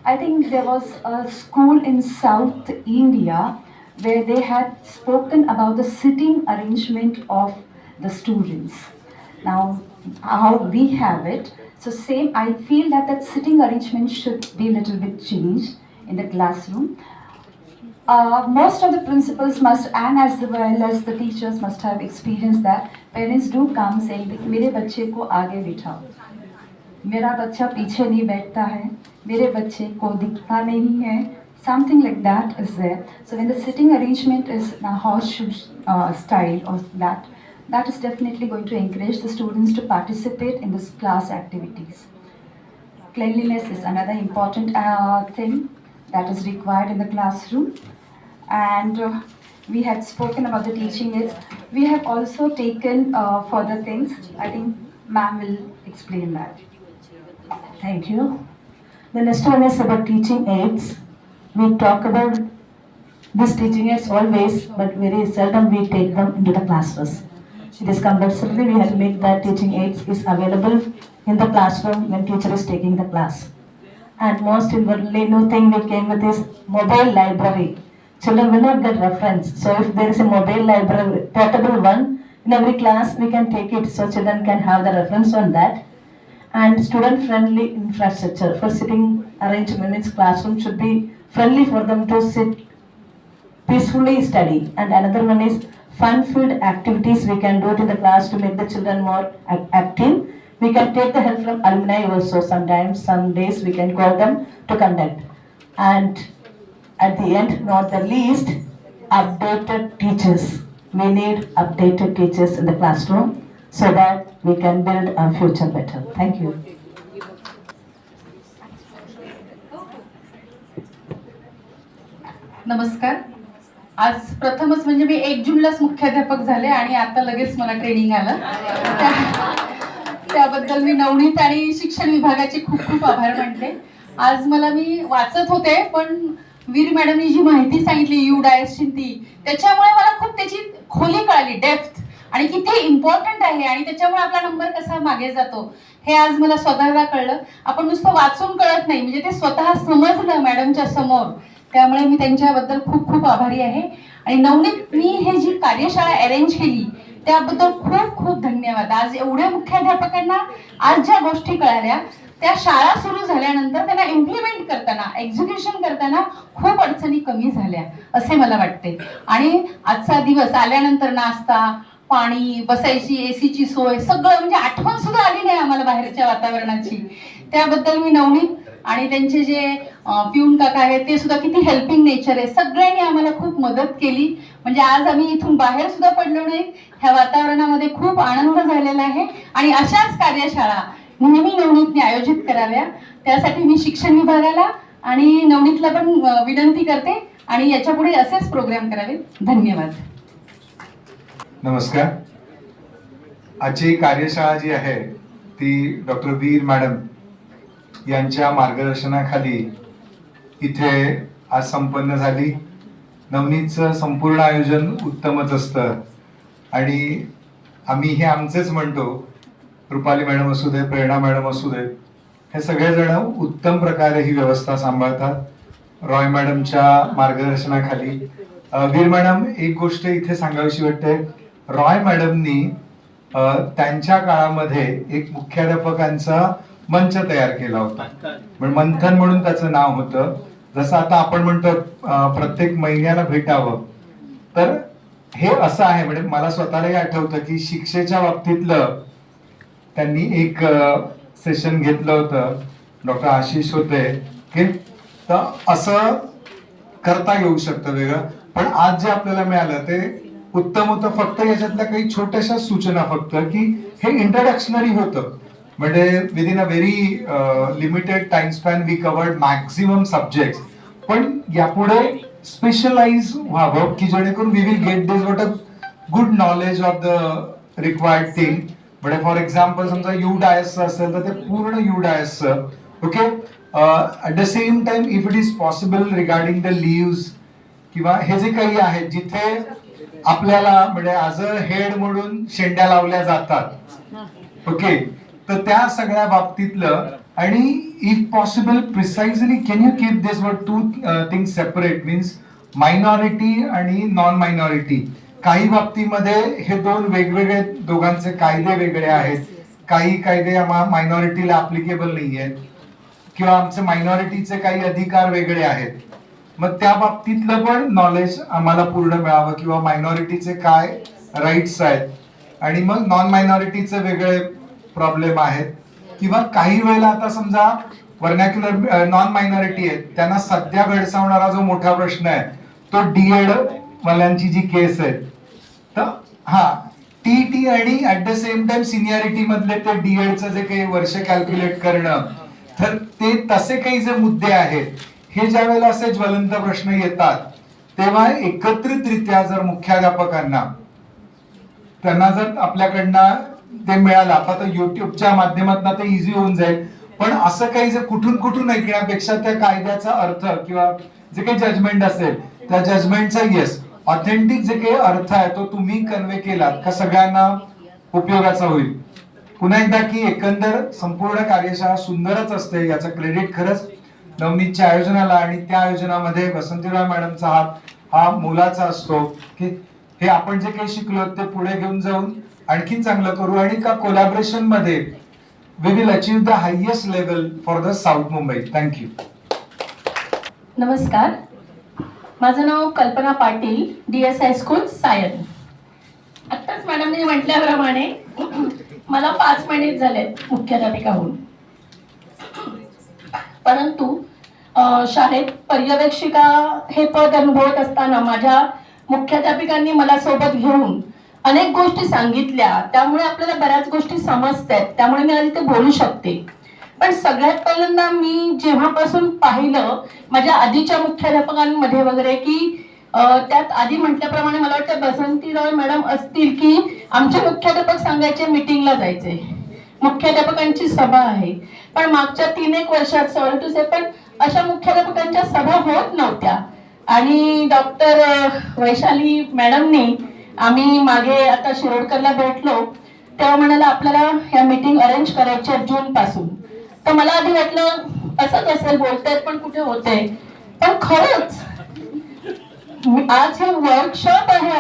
I think there was a school in South India where they had spoken about the sitting arrangement of the students. Now, how we have it, so same, I feel that that sitting arrangement should be a little bit changed in the classroom. Most of the principals must, and as well as the teachers must have experienced that parents do come saying, मेरे बच्चे को आगे बिठाओ, मेरा बच्चा पीछे नहीं बैठता है, मेरे बच्चे को दिखता नहीं है. Something like that is there. So when the sitting arrangement is a horseshoe style or that is definitely going to encourage the students to participate in this class activities. Cleanliness is another important thing that is required in the classroom. And we had spoken about the teaching aids. We have also taken further things. I think ma'am will explain that. Thank you. The next one is about teaching aids. We talk about these teaching aids always, but very seldom we take them into the classes. It is compulsory. We have to make that teaching aids is available in the classroom when teacher is taking the class. And most importantly, new thing we came with is mobile library. Children will not get reference. So if there is a mobile library, portable one, in every class we can take it so children can have the reference on that. And student-friendly infrastructure for sitting arrangement means classroom should be friendly for them to sit peacefully study. And another one is fun-filled activities we can do it in the class to make the children more active. We can take the help from alumni also sometimes. Some days we can call them to conduct. And at the end, not the least, updated teachers. We need updated teachers in the classroom so that we can build our future better. Thank you. नमस्कार. आज प्रथमच म्हणजे मी 1 जूनलाच मुख्याध्यापक झाले आणि आता लगेच मला ट्रेनिंग आलं. त्याबद्दल मी नवनीत आणि शिक्षण विभागाचे खूप खूप आभार मानते. आज मी वाचत होते पण वीर मॅडमनी जी माहिती सांगितली UDISची ती त्याच्यामुळे मला खूप त्याची खोली कळाली, डेप्थ, आणि किती इम्पॉर्टंट आहे आणि त्याच्यामुळे आपला नंबर कसा मागे जातो हे आज मला स्वतःला कळलं. आपण नुसतं वाचून कळत नाही, म्हणजे ते स्वतः समजलं मॅडमच्या समोर. त्यामुळे मी त्यांच्याबद्दल खूप खूप आभारी आहे. आणि नवनीतनी हे जी कार्यशाळा अरेंज केली त्याबद्दल खूप खूप धन्यवाद. आज एवढ्या मुख्याध्यापकांना आज ज्या गोष्टी कळाल्या त्या शाळा सुरू झाल्यानंतर त्यांना इम्प्लिमेंट करताना, एक्झिक्युशन करताना खूप अडचणी कमी झाल्या असे मला वाटते. आणि आजचा दिवस आल्यानंतर नाश्ता, पाणी, बसायची एसीची सोय, सगळं म्हणजे आठवण सुद्धा आली नाही आम्हाला बाहेरच्या वातावरणाची. त्याबद्दल मी नवनीत आणि त्यांचे जे पिऊन काका आहेत ते सुद्धा किती हेल्पिंग नेचर आहे. सगळ्यांनी आम्हाला खूप मदत केली. म्हणजे आज आम्ही इथून बाहेर सुद्धा पडलो नाही. ह्या वातावरणामध्ये खूप आनंद झालेला आहे आणि अशाच कार्यशाळा नेहमी नवनीतने आयोजित कराव्या. त्यासाठी मी शिक्षण विभागाला आणि नवनीतला पण विनंती करते आणि याच्या पुढे असेच प्रोग्राम करावे. धन्यवाद. नमस्कार. आजची कार्यशाळा जी आहे ती डॉक्टर वीर मॅडम यांच्या मार्गदर्शनाखाली इथे आज संपन्न झाली. नवनीतचं संपूर्ण आयोजन उत्तमच असतं आणि आम्ही हे आमचेच म्हणतो. रुपाली मॅडम असू दे, प्रेरणा मॅडम असू दे, हे सगळेजण उत्तम प्रकारे ही व्यवस्था सांभाळतात. रॉय मॅडमच्या मार्गदर्शनाखाली. वीर मॅडम, एक गोष्ट इथे सांगावीशी वाटते. रॉय मॅडमनी त्यांच्या काळामध्ये एक मुख्याध्यापकांचा मंच तयार केला होता. मंथन म्हणून त्याचं नाव होतं. जसं आता आपण म्हणतो प्रत्येक महिन्याला भेटावं, तर हे असं आहे. म्हणजे मला स्वतःलाही आठवतं की शिक्षेच्या बाबतीतलं त्यांनी एक सेशन घेतलं होतं. डॉक्टर आशिष होते की तर असं करता येऊ शकतं वेगळं. पण आज जे आपल्याला मिळालं ते उत्तम होतं. फक्त याच्यातल्या काही छोट्याशा सूचना फक्त की हे इंट्रोडक्शनरी होतं. म्हणजे within a very limited time span we covered maximum subject. पण यापुढे स्पेशलाइज व्हावं की जेणेकरून we will get this what a good knowledge of the required thing. म्हणजे फॉर एक्झाम्पल समजा UDIS असेल तर ते पूर्ण UDIS okay. At the same time if it is possible regarding the leaves किंवा हे जे काही आहे जिथे आपल्याला म्हणजे ॲज अ हेड म्हणून शेंड्या लावल्या जातात ओके, तर त्या सगळ्या बाबतीतलं आणि if possible precisely can you keep this were two things separate means minority आणि नॉन मायनॉरिटी. काही बाबतीमध्ये हे दोन वेगवेगळे दोघांचे कायदे वेगळे आहेत. काही कायदे मायनॉरिटीला ऍप्लिकेबल नाही आहेत किंवा आमचे मायनॉरिटीचे काही अधिकार वेगळे आहेत. मग त्या बाबतीतलं पण नॉलेज आम्हाला पूर्ण मिळावं किंवा मायनॉरिटीचे काय राईट्स आहेत आणि मग नॉन मायनॉरिटीचे वेगळे प्रॉब्लेम आहेत. किंवा काही वेळेला आता समजा वर्नॅक्युलर नॉन मायनॉरिटी आहेत त्यांना सध्या भेडसावणारा जो मोठा प्रश्न आहे तो DED वाल्यांची जी केस आहे तर TET आणि at the same time seniority मधले ते DEDचं जे काही वर्ष कॅल्क्युलेट करणं, तर ते तसे काही जे मुद्दे आहेत हे ज्या वेळेला असे ज्वलंत प्रश्न येतात तेव्हा एकत्रितरित्या जर मुख्याध्यापकांना त्यांना जर आपल्याकडनं ते मिळालं, आता तर युट्यूबच्या माध्यमातून ते इझी होऊन जाईल. पण असं काही जे कुठून ऐकण्यापेक्षा त्या कायद्याचा अर्थ किंवा जे काही जजमेंट असेल त्या जजमेंटचा येस ऑथेंटिक जे काही अर्थ आहे तो तुम्ही कन्वे केलात का सगळ्यांना उपयोगाचा होईल. पुन्हा एकदा की एकंदर संपूर्ण कार्यशाळा सुंदरच असते याचं क्रेडिट खरंच नवनीतच्या आयोजनाला आणि त्या आयोजनामध्ये वसंतीराव मॅडमचा हा मोलाचा असतो की हे आपण जे काही शिकलो ते पुढे घेऊन जाऊन आणखीन चांगलं करू आणि का कोलॅबरेशन मध्ये we will achieve the highest level for the South Mumbai. Thank you. नमस्कार, माझं नाव कल्पना पाटील, DS हायस्कूल सायन. आत्ताच मॅडमने म्हटल्याप्रमाणे मला 5 महिने झाले मुख्याध्यापिका होऊन. परंतु शाळेत पर्यवेक्षिका हे पद अनुभवत असताना माझ्या मुख्याध्यापिकांनी मला सोबत घेऊन अनेक गोष्टी सांगितल्या. त्यामुळे आपल्याला बऱ्याच गोष्टी समजतात, त्यामुळे मी आज इथे बोलू शकते. पण सगळ्यात पहिल्यांदा मी जेव्हापासून पाहिलं माझ्या आधीच्या मुख्याध्यापकांमध्ये वगैरे की त्यात आधी म्हटल्याप्रमाणे मला वाटतं बसंतीराव मॅडम असतील की आमचे मुख्याध्यापक सांगायचे मीटिंगला जायचे, मुख्याध्यापकांची सभा आहे. पण मागच्या 3-1 वर्षात सॉरी टू से पण अशा मुख्याध्यापकांच्या सभा होत नव्हत्या. आणि डॉक्टर वैशाली मॅडमनी आम्ही मागे आता शिरोडकरला भेटलो तेव्हा म्हणाला आपल्याला या मीटिंग अरेंज करायच्या जून पासून. तर मला आधी वाटलं असंच असेल बोलतायत पण कुठे होतंय. पण खरंच आज हे वर्कशॉप आहे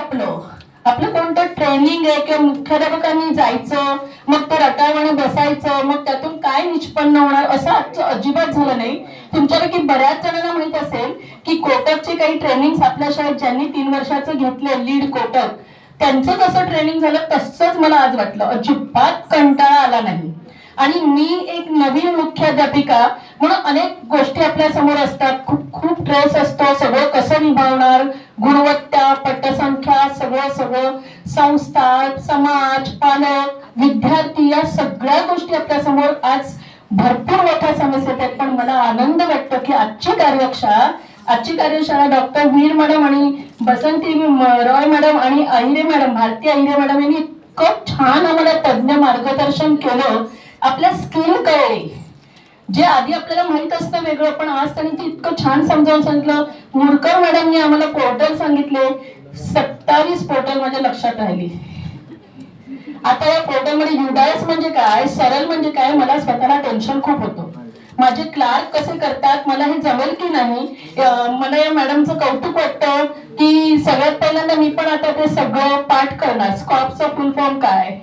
आपलं कोणतं ट्रेनिंग आहे किंवा मुख्याध्यापकांनी जायचं मग ते रटाळवाणी बसायचं मग त्यातून काय निष्पन्न होणार असं आजचं अजिबात झालं नाही. तुमच्यापैकी बऱ्याच जणांना माहित असेल की कोटकचे काही ट्रेनिंग्स आपल्या शाळेत ज्यांनी 3 वर्षाचं घेतले लीड कोटक त्यांचं जसं ट्रेनिंग झालं तसंच मला आज वाटलं, अजिबात कंटाळा आला नाही. आणि मी एक नवीन मुख्याध्यापिका म्हणून अनेक गोष्टी आपल्या समोर असतात, खूप खूप ट्रेस असतो, सगळं कसं निभावणार, गुणवत्ता, पटसंख्या, सगळं संस्था, समाज, पालक, विद्यार्थी, या सगळ्या गोष्टी आपल्या समोर आज भरपूर मोठ्या समस्या आहेत. पण मला आनंद वाटतो की आजची कार्यशाळा डॉक्टर वीर मॅडम आणि बसंती रॉय मॅडम आणि अहिरे मॅडम, भारती अहिरे मॅडम यांनी इतकं छान आम्हाला तज्ञ मार्गदर्शन केलं, आपल्या स्किल कळले, जे आधी आपल्याला माहित असतं वेगळं, पण आज त्यांनी ते इतकं छान समजावून सांगितलं. मुरकर मॅडमनी आम्हाला पोर्टल सांगितले, 27 पोर्टल माझ्या लक्षात राहिली. आता या पोर्टलमध्ये युडायस म्हणजे काय, सरळ म्हणजे काय, मला स्वतःला टेन्शन खूप होतं. माझे क्लार्क कसे करतात, मला हे जमेल की नाही. मला या मॅडमचं कौतुक वाटतं की सगळ्यात पहिल्यांदा मी पण आता ते सगळं पाठ करणार. स्कॉपचा फुल फॉर्म काय,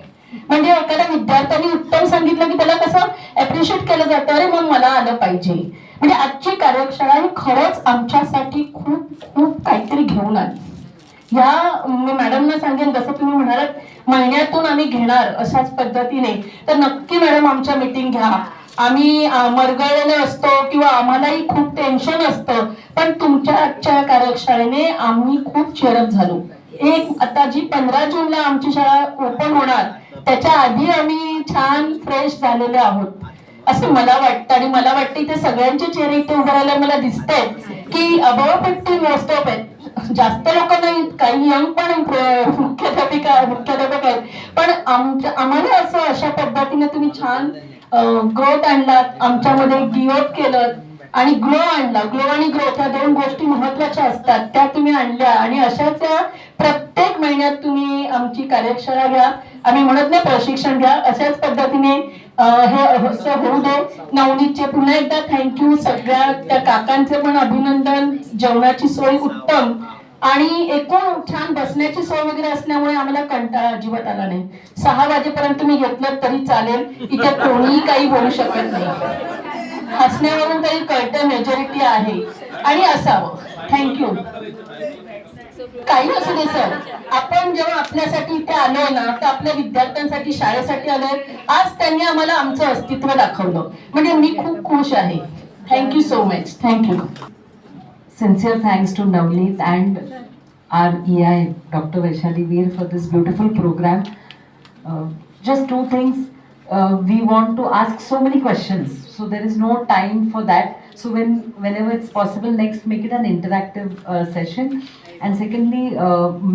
म्हणजे एखाद्या विद्यार्थ्यांनी उत्तम सांगितलं की त्याला कसं अप्रिशिएट केलं जातं, अरे मग मला आलं पाहिजे. म्हणजे आजची कार्यशाळा ही खरंच आमच्यासाठी खूप खूप काहीतरी घेऊन आली. या मॅडमना सांगेन, जसं तुम्ही म्हणालात महिन्यातून आम्ही घेणार अशाच पद्धतीने, तर नक्की मॅडम आमच्या मीटिंग घ्या. आम्ही मरगळलेले असतो किंवा आम्हालाही खूप टेन्शन असतं, पण तुमच्या आजच्या कार्यशाळेने आम्ही खूप चेअरअप झालो. आता जी 15 जूनला आमची शाळा ओपन होणार त्याच्या आधी आम्ही छान फ्रेश झालेले आहोत असं मला वाटतं. आणि मला वाटतं इथे सगळ्यांचे चेहरे इथे उभे राहायला मला दिसतंय की अबव 50 मोस्ट ऑफ आहेत, जास्त लोक नाही, काही यंग पण मुख्याध्यापक आहेत, पण आम्हाला असं अशा पद्धतीने तुम्ही छान ग्रोथ आणलात, आमच्यामध्ये गिव्हअप केलं आणि ग्लो आणला. ग्लो आणि ग्रोथ या दोन गोष्टी महत्वाच्या असतात, त्या तुम्ही आणल्या. आणि अशाच प्रत्येक महिन्यात तुम्ही आमची कार्यशाळा घ्या, आम्ही म्हणत नाही प्रशिक्षण घ्या, अशाच पद्धतीने हे होऊ दे. नवनीतचे पुन्हा एकदा थँक्यू, सगळ्या त्या काकांचे पण अभिनंदन. जेवणाची सोय उत्तम आणि एकूण छान बसण्याची सोय वगैरे असल्यामुळे आम्हाला कंटाळा अजिबात आला नाही. 6 वाजेपर्यंत तुम्ही घेतलं तरी चालेल, इथे कोणीही काही बोलू शकत नाही. हसण्यावरून तरी कळतं मेजॉरिटी आहे आणि असावं. थँक्यू. काही असू दे सर, आपण जेव्हा आपल्यासाठी इथे आलोय ना, तर आपल्या विद्यार्थ्यांसाठी, शाळेसाठी आलोय. आज त्यांनी आम्हाला आमचं अस्तित्व दाखवलं, म्हणजे मी खूप खुश आहे. Thank you so much. Thank you. Sincere thanks to Navneet and our EI, Dr. Vaishali Veer, for this beautiful program. Just 2 things. We want to ask so many questions, so there is no time for that. So whenever it's possible, next make it an interactive session. And secondly,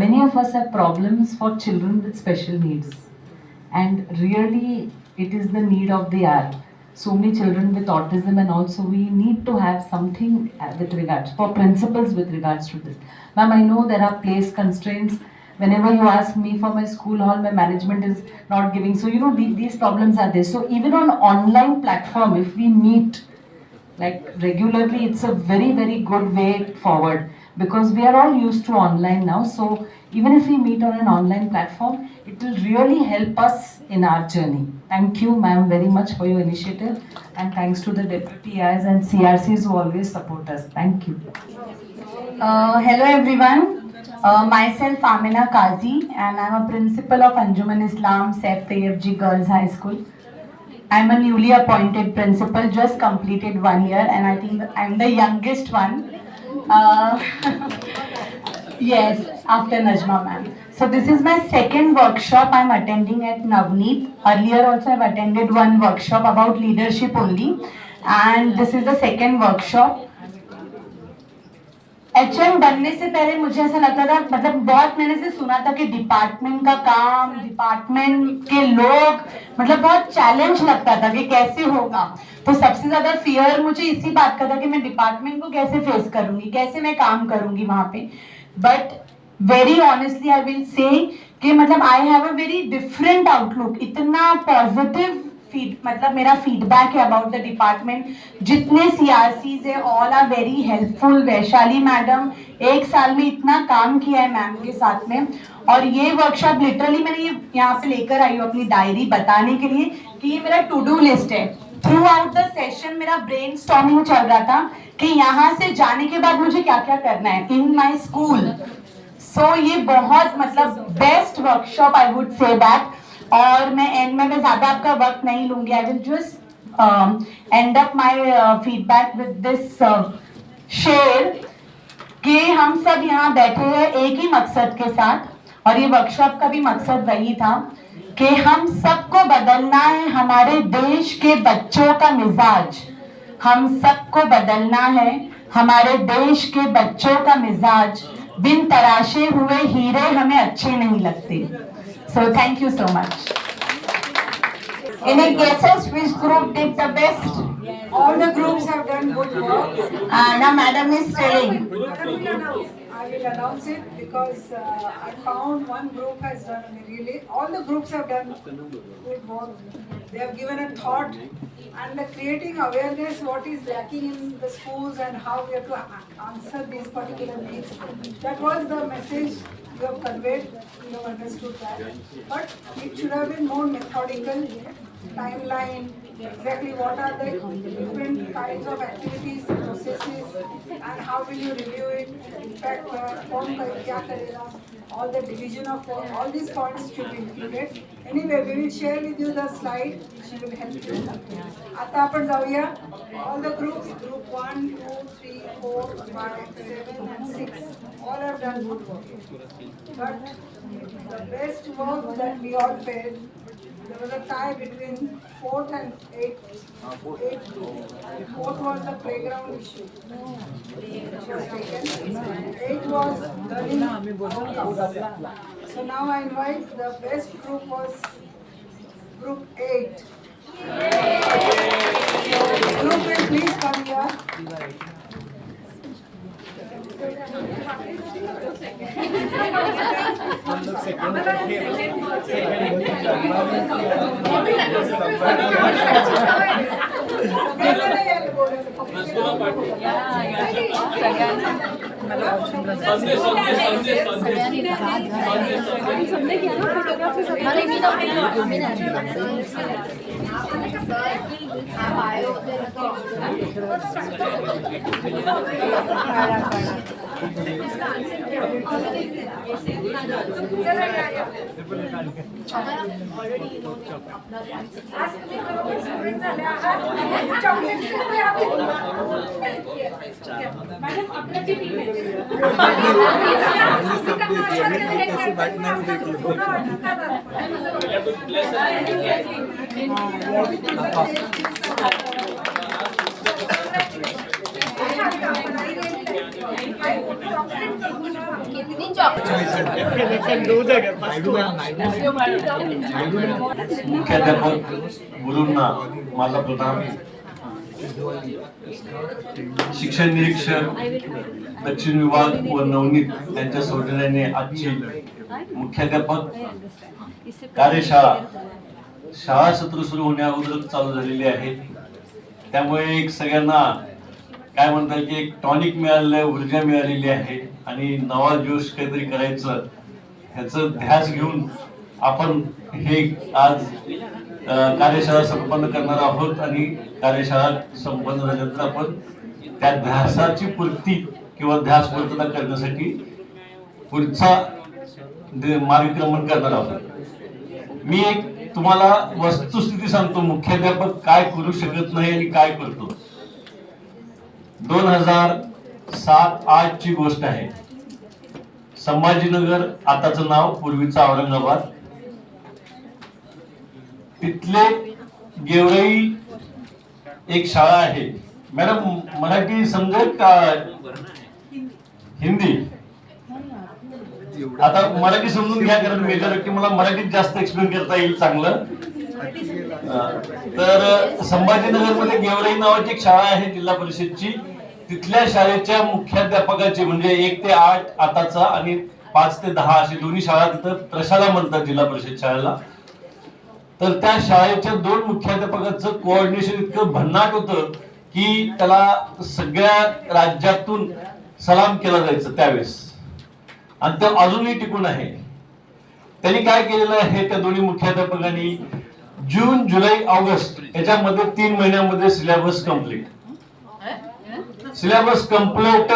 many of us have problems for children with special needs, and really it is the need of the hour. So many children with autism, and also we need to have something with regards for principals with regards to this. Ma'am, I know there are place constraints. Whenever you ask me for my school hall, my management is not giving. So these problems are there. So even on online platform, if we meet like regularly, it's a very, very good way forward, because we are all used to online now. So even if we meet on an online platform, it will really help us in our journey. Thank you, ma'am, very much for your initiative, and thanks to the deputy AIs and CRCs who always support us. Thank you. Hello everyone. Myself Amina Qazi, and I'm a principal of Anjuman Islam Saif Tayyib Girls High School. I'm a newly appointed principal, just completed 1 year, and I think I'm the youngest one. Yes, after Najma ma'am. So this is my second workshop I'm attending at Navneet. Earlier also I've attended one workshop about leadership only, and this is the second workshop. HM बनने से पहले मुझे ऐसा लगता था, मतलब बहुत मैंने से सुना था कि डिपार्टमेंट का काम, डिपार्टमेंट के लोग, मतलब बहुत चैलेंज लगता था कि कैसे होगा. तो सबसे ज्यादा फियर मुझे इसी बात का था कि मैं डिपार्टमेंट को कैसे फेस करूंगी, कैसे मैं काम करूंगी वहां पे. But very honestly I will say कि मतलब I have a very different outlook. इतना पॉजिटिव मतलब मेरा फीडबैक है अबाउट द डिपार्टमेंट. जितने CRCs है, all are very helpful. Vaishali madam 1 साल में इतना काम किया है मैम के साथ में. और ये वर्कशॉप लिटरली मैंने ये यहाँ पे लेकर आई हूँ अपनी डायरी बताने के लिए कि ये मेरा टू डू लिस्ट है. थ्रू आउट द सेशन मेरा ब्रेनस्टॉर्मिंग चल रहा था कि यहाँ से जाने के बाद मुझे क्या क्या करना है इन माई स्कूल. सो ये बहुत मतलब best workshop I would say that. और मैं एंड में ज्यादा आपका वक्त नहीं लूंगी, I will just and up my feedback with this share कि हम सब यहाँ बैठे हैं एक ही मकसद के साथ, और ये वर्कशॉप का भी मकसद वही था कि हम सबको बदलना है हमारे देश के बच्चों का मिजाज। हम सबको बदलना है हमारे देश के बच्चों का मिजाज। बिन तराशे हुए हीरे हमें अच्छे नहीं लगते। So thank you so much. Any guesses which group did the best? All the groups have done good work. Now madam is telling. I will announce it because I found one group has done really, all the groups have done good work. They have given a thought and creating awareness what is lacking in the schools and how we have to answer these particular needs. That was the message you have conveyed, you have understood that. But it should have been more methodical, timeline, exactly what are the different kinds of activities, processes, and how will you review it, in fact, kya karega, all the division of all these points should be included. Anyway, we will share with you the slide which will help you. आता आपण जाऊया, all the groups, group 1, 2, 3, 4, 5, 7 and 6, all have done good work. But the best work that we all failed, there was a tie between 4th and 8th. 4th was the playground issue. Which was taken. 8th was learning. So now I invite the best group was group 8. Group will please come here. मुख्याध्यापक गुरूंना माझा प्रणाम. शिक्षण निरीक्षक दक्षिण विभाग व नवनीत यांच्या सौजन्याने आजची मुख्याध्यापक कार्यशाळा शाळा सत्र सुरू होण्याअगोदर चालू झालेली आहे. त्यामुळे एक सगळ्यांना काय म्हणतात की एक टॉनिक मिळालेलं आहे, ऊर्जा मिळालेली आहे आणि नवा जोश काहीतरी करायचं ह्याचं ध्यास घेऊन आपण हे आज कार्यशाळा संपन्न करणार आहोत. आणि कार्यशाळा संपन्न झाल्यानंतर आपण त्या ध्यासाची पूर्ती किंवा ध्यास पूर्तता करण्यासाठी पुढचा मार्गक्रमण करणार आहोत. मी एक तुम्हाला वस्तुस्थिती सांगतो, मुख्याध्यापक काय करू शकत नाही आणि काय करतो. 2007-8 ची गोष्ट आहे. संभाजीनगर आताचं नाव, पूर्वीचं औरंगाबाद, तिथले गेवराई एक शाळा आहे. मॅडम मराठी समजेल का हिंदी? आता मराठी समजून घ्या कारण मेजॉरिटी मला मराठीत जास्त एक्सप्लेन करता येईल चांगलं. तर संभाजीनगर मध्ये गेवराई नावाची एक शाळा आहे जिल्हा परिषदची. तिथल्या शाळेच्या मुख्याध्यापकाची म्हणजे 1 ते 8 आताचा आणि 5 ते 10 अशी दोन्ही शाळा तिथं प्रशाला म्हणतात जिल्हा परिषद शाळेला. तर त्या शाळेच्या 2 मुख्याध्यापकाचं कोऑर्डिनेशन इतकं भन्नाट होतं की त्याला सगळ्या राज्यातून सलाम केला जायचं त्यावेळेस, आणि ते अजूनही टिकून आहे. त्यांनी काय केलेलं आहे त्या दोन्ही मुख्याध्यापकांनी, जून, जुलै, ऑगस्ट याच्यामध्ये 3 महिन्यामध्ये syllabus complete. Syllabus complete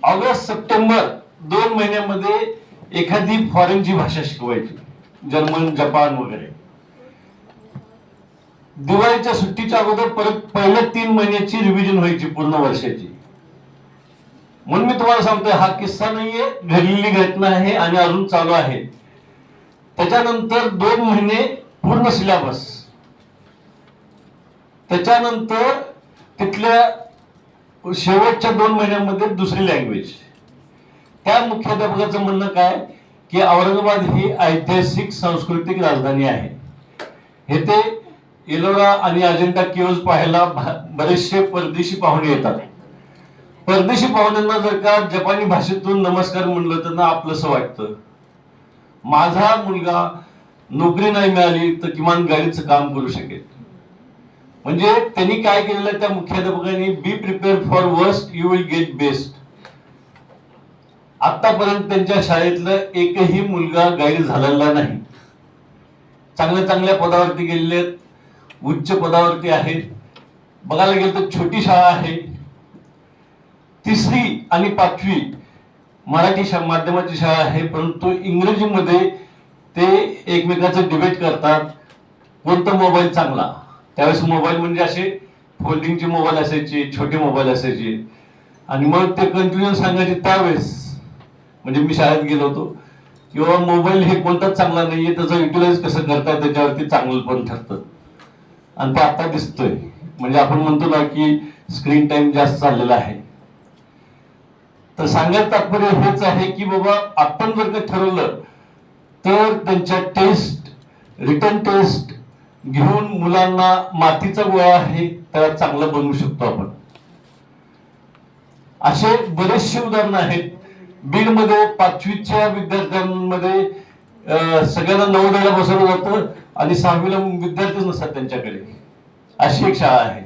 August September 2 महिन्यामध्ये एखादी फॉरेनची भाषा शिकवायची, जर्मन, जपान वगैरे. दिवाळीच्या सुट्टीच्या अगोदर परत पहिल्या 3 महिन्याची रिव्हिजन व्हायची पूर्ण वर्षाची. म्हणून मी तुम्हाला सांगतोय, हा किस्सा नाहीये, घडलेली घटना आहे आणि अजून चालू आहे. त्याच्यानंतर 2 महिने पूर्ण सिलेबस, त्याच्यानंतर तिथल्या शेवटच्या 2 महिन्यामध्ये दुसरी लँग्वेज. त्या मुख्याध्यापकाचं म्हणणं काय की औरंगाबाद ही ऐतिहासिक सांस्कृतिक राजधानी आहे. हे ते एलोरा आणि अजिंठा केव्ज पाहायला बरेचसे परदेशी पाहुणे येतात. परदेशी पाहुण्यांना जर का जपानी भाषेतून नमस्कार म्हणलं तर ना आपलंसं वाटतं. माझा मुलगा नोकरी नाही मिळाली तर किमान गाडीचं काम करू शकेल. म्हणजे त्यांनी काय केलेलं, त्या मुख्याध्यापकांनी be prepare for worst you will get best. आतापर्यंत त्यांच्या शाळेतलं एकही मुलगा गाईड झालेला नाही. चांगल्या चांगल्या पदावरती गेलेले, उच्च पदावरती आहेत. बघायला गेलं तर छोटी शाळा आहे, 3री आणि 5वी मराठी माध्यमाची शाळा आहे, परंतु इंग्रजीमध्ये ते एकमेकांचं डिबेट करतात कोणता मोबाईल चांगला. त्यावेळेस मोबाईल म्हणजे असे फोल्डिंगचे मोबाईल असायचे, छोटे मोबाईल असायचे. आणि मग ते कंटिन्यू सांगायचे त्यावेळेस, म्हणजे मी शाळेत गेलो होतो, किंवा मोबाईल हे कोणताच चांगला नाहीये, त्याचं युटिलाइज कसं करतात त्याच्यावरती चांगलं पण ठरतं. आणि ते आता दिसतोय. म्हणजे आपण म्हणतो ना की स्क्रीन टाइम जास्त चाललेला आहे. तर सांगायचं तात्पर्य हेच आहे की बाबा आपण जर का ठरवलं तर त्यांच्या टेस्ट, रिटर्न टेस्ट घेऊन मुलांना मातीचा गोळा आहे त्याला चांगलं बनवू शकतो आपण. असे बरेचसे उदाहरण आहेत. बीडमध्ये 5वीच्या विद्यार्थ्यांमध्ये सगळ्यांना नवोदयाला बसवलं जातं आणि 6वीला विद्यार्थीच नसतात त्यांच्याकडे. अशी एक शाळा आहे.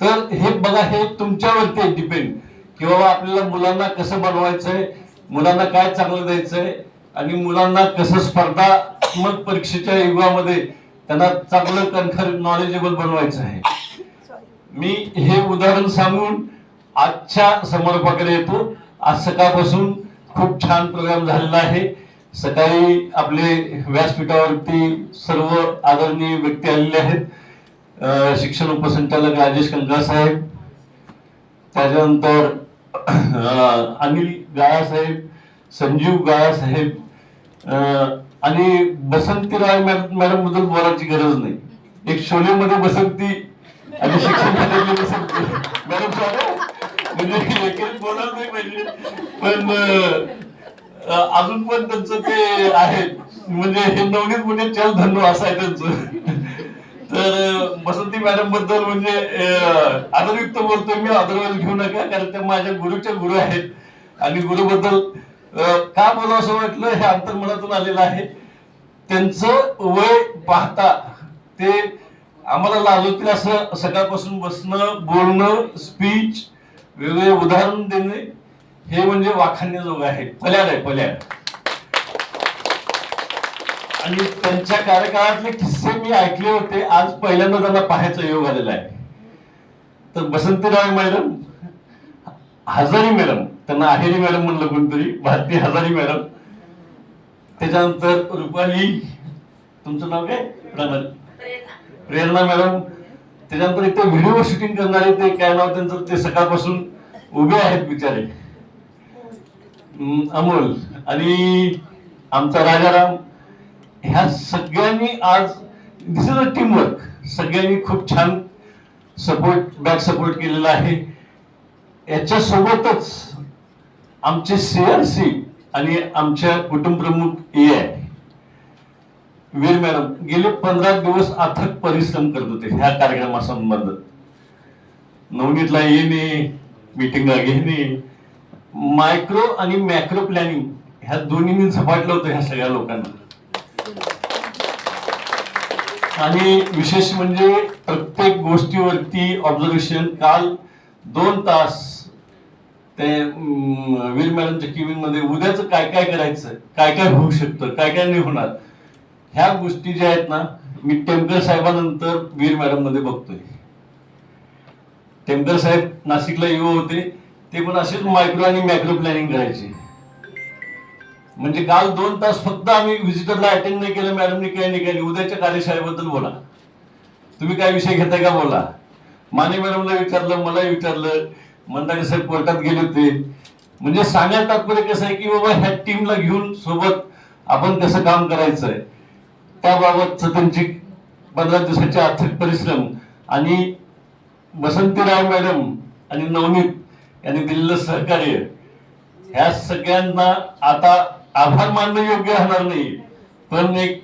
तर हे बघा, हे तुमच्यावरती डिपेंड की बाबा आपल्याला मुलांना कसं बनवायचंय, मुलांना काय चांगलं द्यायचंय आणि मुलांना कसं स्पर्धात्मक परीक्षेच्या युगामध्ये त्यांना चांगलं कणखर नॉलेजेबल बनवायचं आहे. मी हे उदाहरण सांगून आजच्या समारोपाकडे येतो. आज सकाळपासून खूप छान प्रोग्राम झालेला आहे. सकाळी आपले व्यासपीठावरती सर्व आदरणीय व्यक्ती आलेले आहेत. शिक्षण उपसंचालक राजेश कंकाळ साहेब, त्याच्यानंतर अनिल गाळा साहेब, संजीव गाळा साहेब, आणि बसंती राय मॅडम बद्दल बोलायची गरज नाही. एक शोलेमध्ये बसंती आणि शिक्षण खात्यातली बसंती मॅडम साहेब, म्हणजे एक बोलायला नाही पाहिजे, पण अजून पण त्यांचं ते आहे. म्हणजे हे नवनीत म्हणजे चल धन्नो असं आहे त्यांचं. तर बसंती मॅडम बद्दल म्हणजे आदरयुक्त बोलतोय मी, अदरवाईज घेऊ नका, कारण त्या माझ्या गुरुच्या गुरु आहेत. आणि गुरु बद्दल का बोलावं असं वाटलं, हे अंतर्मनातून आलेलं आहे. त्यांचं वय पाहता ते आम्हाला लाजवतील असं सकाळपासून बसणं, बोलणं, स्पीच, वेगवेगळे उदाहरण देणे, हे म्हणजे वाखाणण्याजोगं आहे. पल्याड आहे, पल्याड. आणि त्यांच्या कार्यकाळातले किस्से मी ऐकले होते, आज पहिल्यांदा त्यांना पाहायचा योग आलेला आहे. तर बसंतीराव मॅडम, हजारी मॅडम, त्यांना आहेरी मॅडम म्हणलं कोणतरी, भारती हजारी मॅडम. त्याच्यानंतर रुपाली, तुमचं नाव काय? प्रेरणा मॅडम. त्याच्यानंतर इथे व्हिडिओ शूटिंग करणारे, ते काय नाव त्यांचं, ते सकाळपासून उभे आहेत बिचारे, अमोल. आणि आमचा राजाराम. ह्या सगळ्यांनी आज, दिस इज अ टीमवर्क, सगळ्यांनी खूप छान सपोर्ट, बॅक सपोर्ट केलेला आहे. याच्यासोबतच आमचे CRC आणि आमच्या कुटुंब प्रमुख EI वीर मॅडम गेले 15 दिवस अथक परिश्रम करत होते ह्या कार्यक्रमासंबंधात. नवनीतला येणे, मीटिंगला घेणे, मायक्रो आणि मॅक्रो प्लॅनिंग ह्या दोन्हींनी झपाटलं होतं ह्या सगळ्या लोकांना. आणि विशेष म्हणजे प्रत्येक गोष्टीवरती ऑब्झर्वेशन. काल 2 तास ते वीर मॅडमच्या केबिन मध्ये उद्याचं काय काय करायचं, काय काय होऊ शकतं, काय काय नाही होणार, ह्या गोष्टी ज्या आहेत ना, मी टेमकर साहेबांनंतर वीर मॅडम मध्ये बघतोय. टेमकर साहेब नाशिकला युवा होते, ते पण असेच मायक्रो आणि मॅक्रो प्लॅनिंग करायचे. म्हणजे काल 2 तास फक्त आम्ही व्हिजिटरला अटेंड नाही केलं, मॅडमनी काही नाही केली. उद्याच्या कार्यशाळेबद्दल बोला, तुम्ही काय विषय घेताय का बोला. माने मॅडमला विचारलं, मला विचारलं, मंदाडे साहेब कोर्टात गेले होते. म्हणजे सांगायला तात्पर्य कसं आहे की बाबा ह्या टीमला घेऊन सोबत आपण कसं काम करायचंय त्याबाबतच त्यांची 15 दिवसाचे अथक परिश्रम आणि बसंती राय मॅडम आणि नवनीत यांनी दिलेलं सहकार्य, ह्या सगळ्यांना आता आभार मानणं योग्य राहणार नाही, पण एक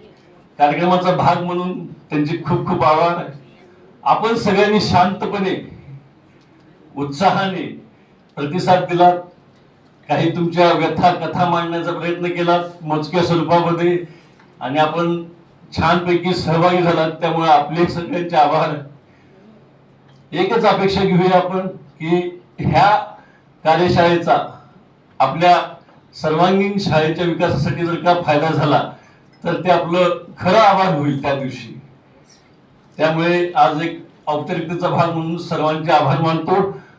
कार्यक्रमाचा भाग म्हणून त्यांचे खूप खूप आभार. आपण सगळ्यांनी शांतपणे उत्साहाने प्रतिसाद दिला, काही तुमच्या व्यथा कथा मांडण्याचा प्रयत्न केला मोजक्या स्वरूपामध्ये, आणि आपण छानपैकी सहभागी झालात, त्यामुळे आपले सगळ्यांचे आभार. एकच अपेक्षा घेऊया आपण की ह्या कार्यशाळेचा आपल्या सर्वांगीण शाळेच्या विकासासाठी जर का फायदा झाला तर ते आपलं खरं आभार होईल त्या दिवशी. त्यामुळे आज एक औपचारिकतेचा भाग म्हणून सर्वांचे आभार मानतो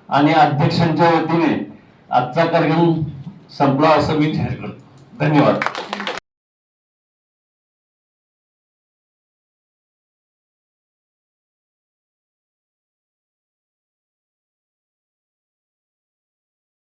आणि अध्यक्षांच्या वतीने आजचा कार्यक्रम संपला असं मी जाहीर करतो. धन्यवाद.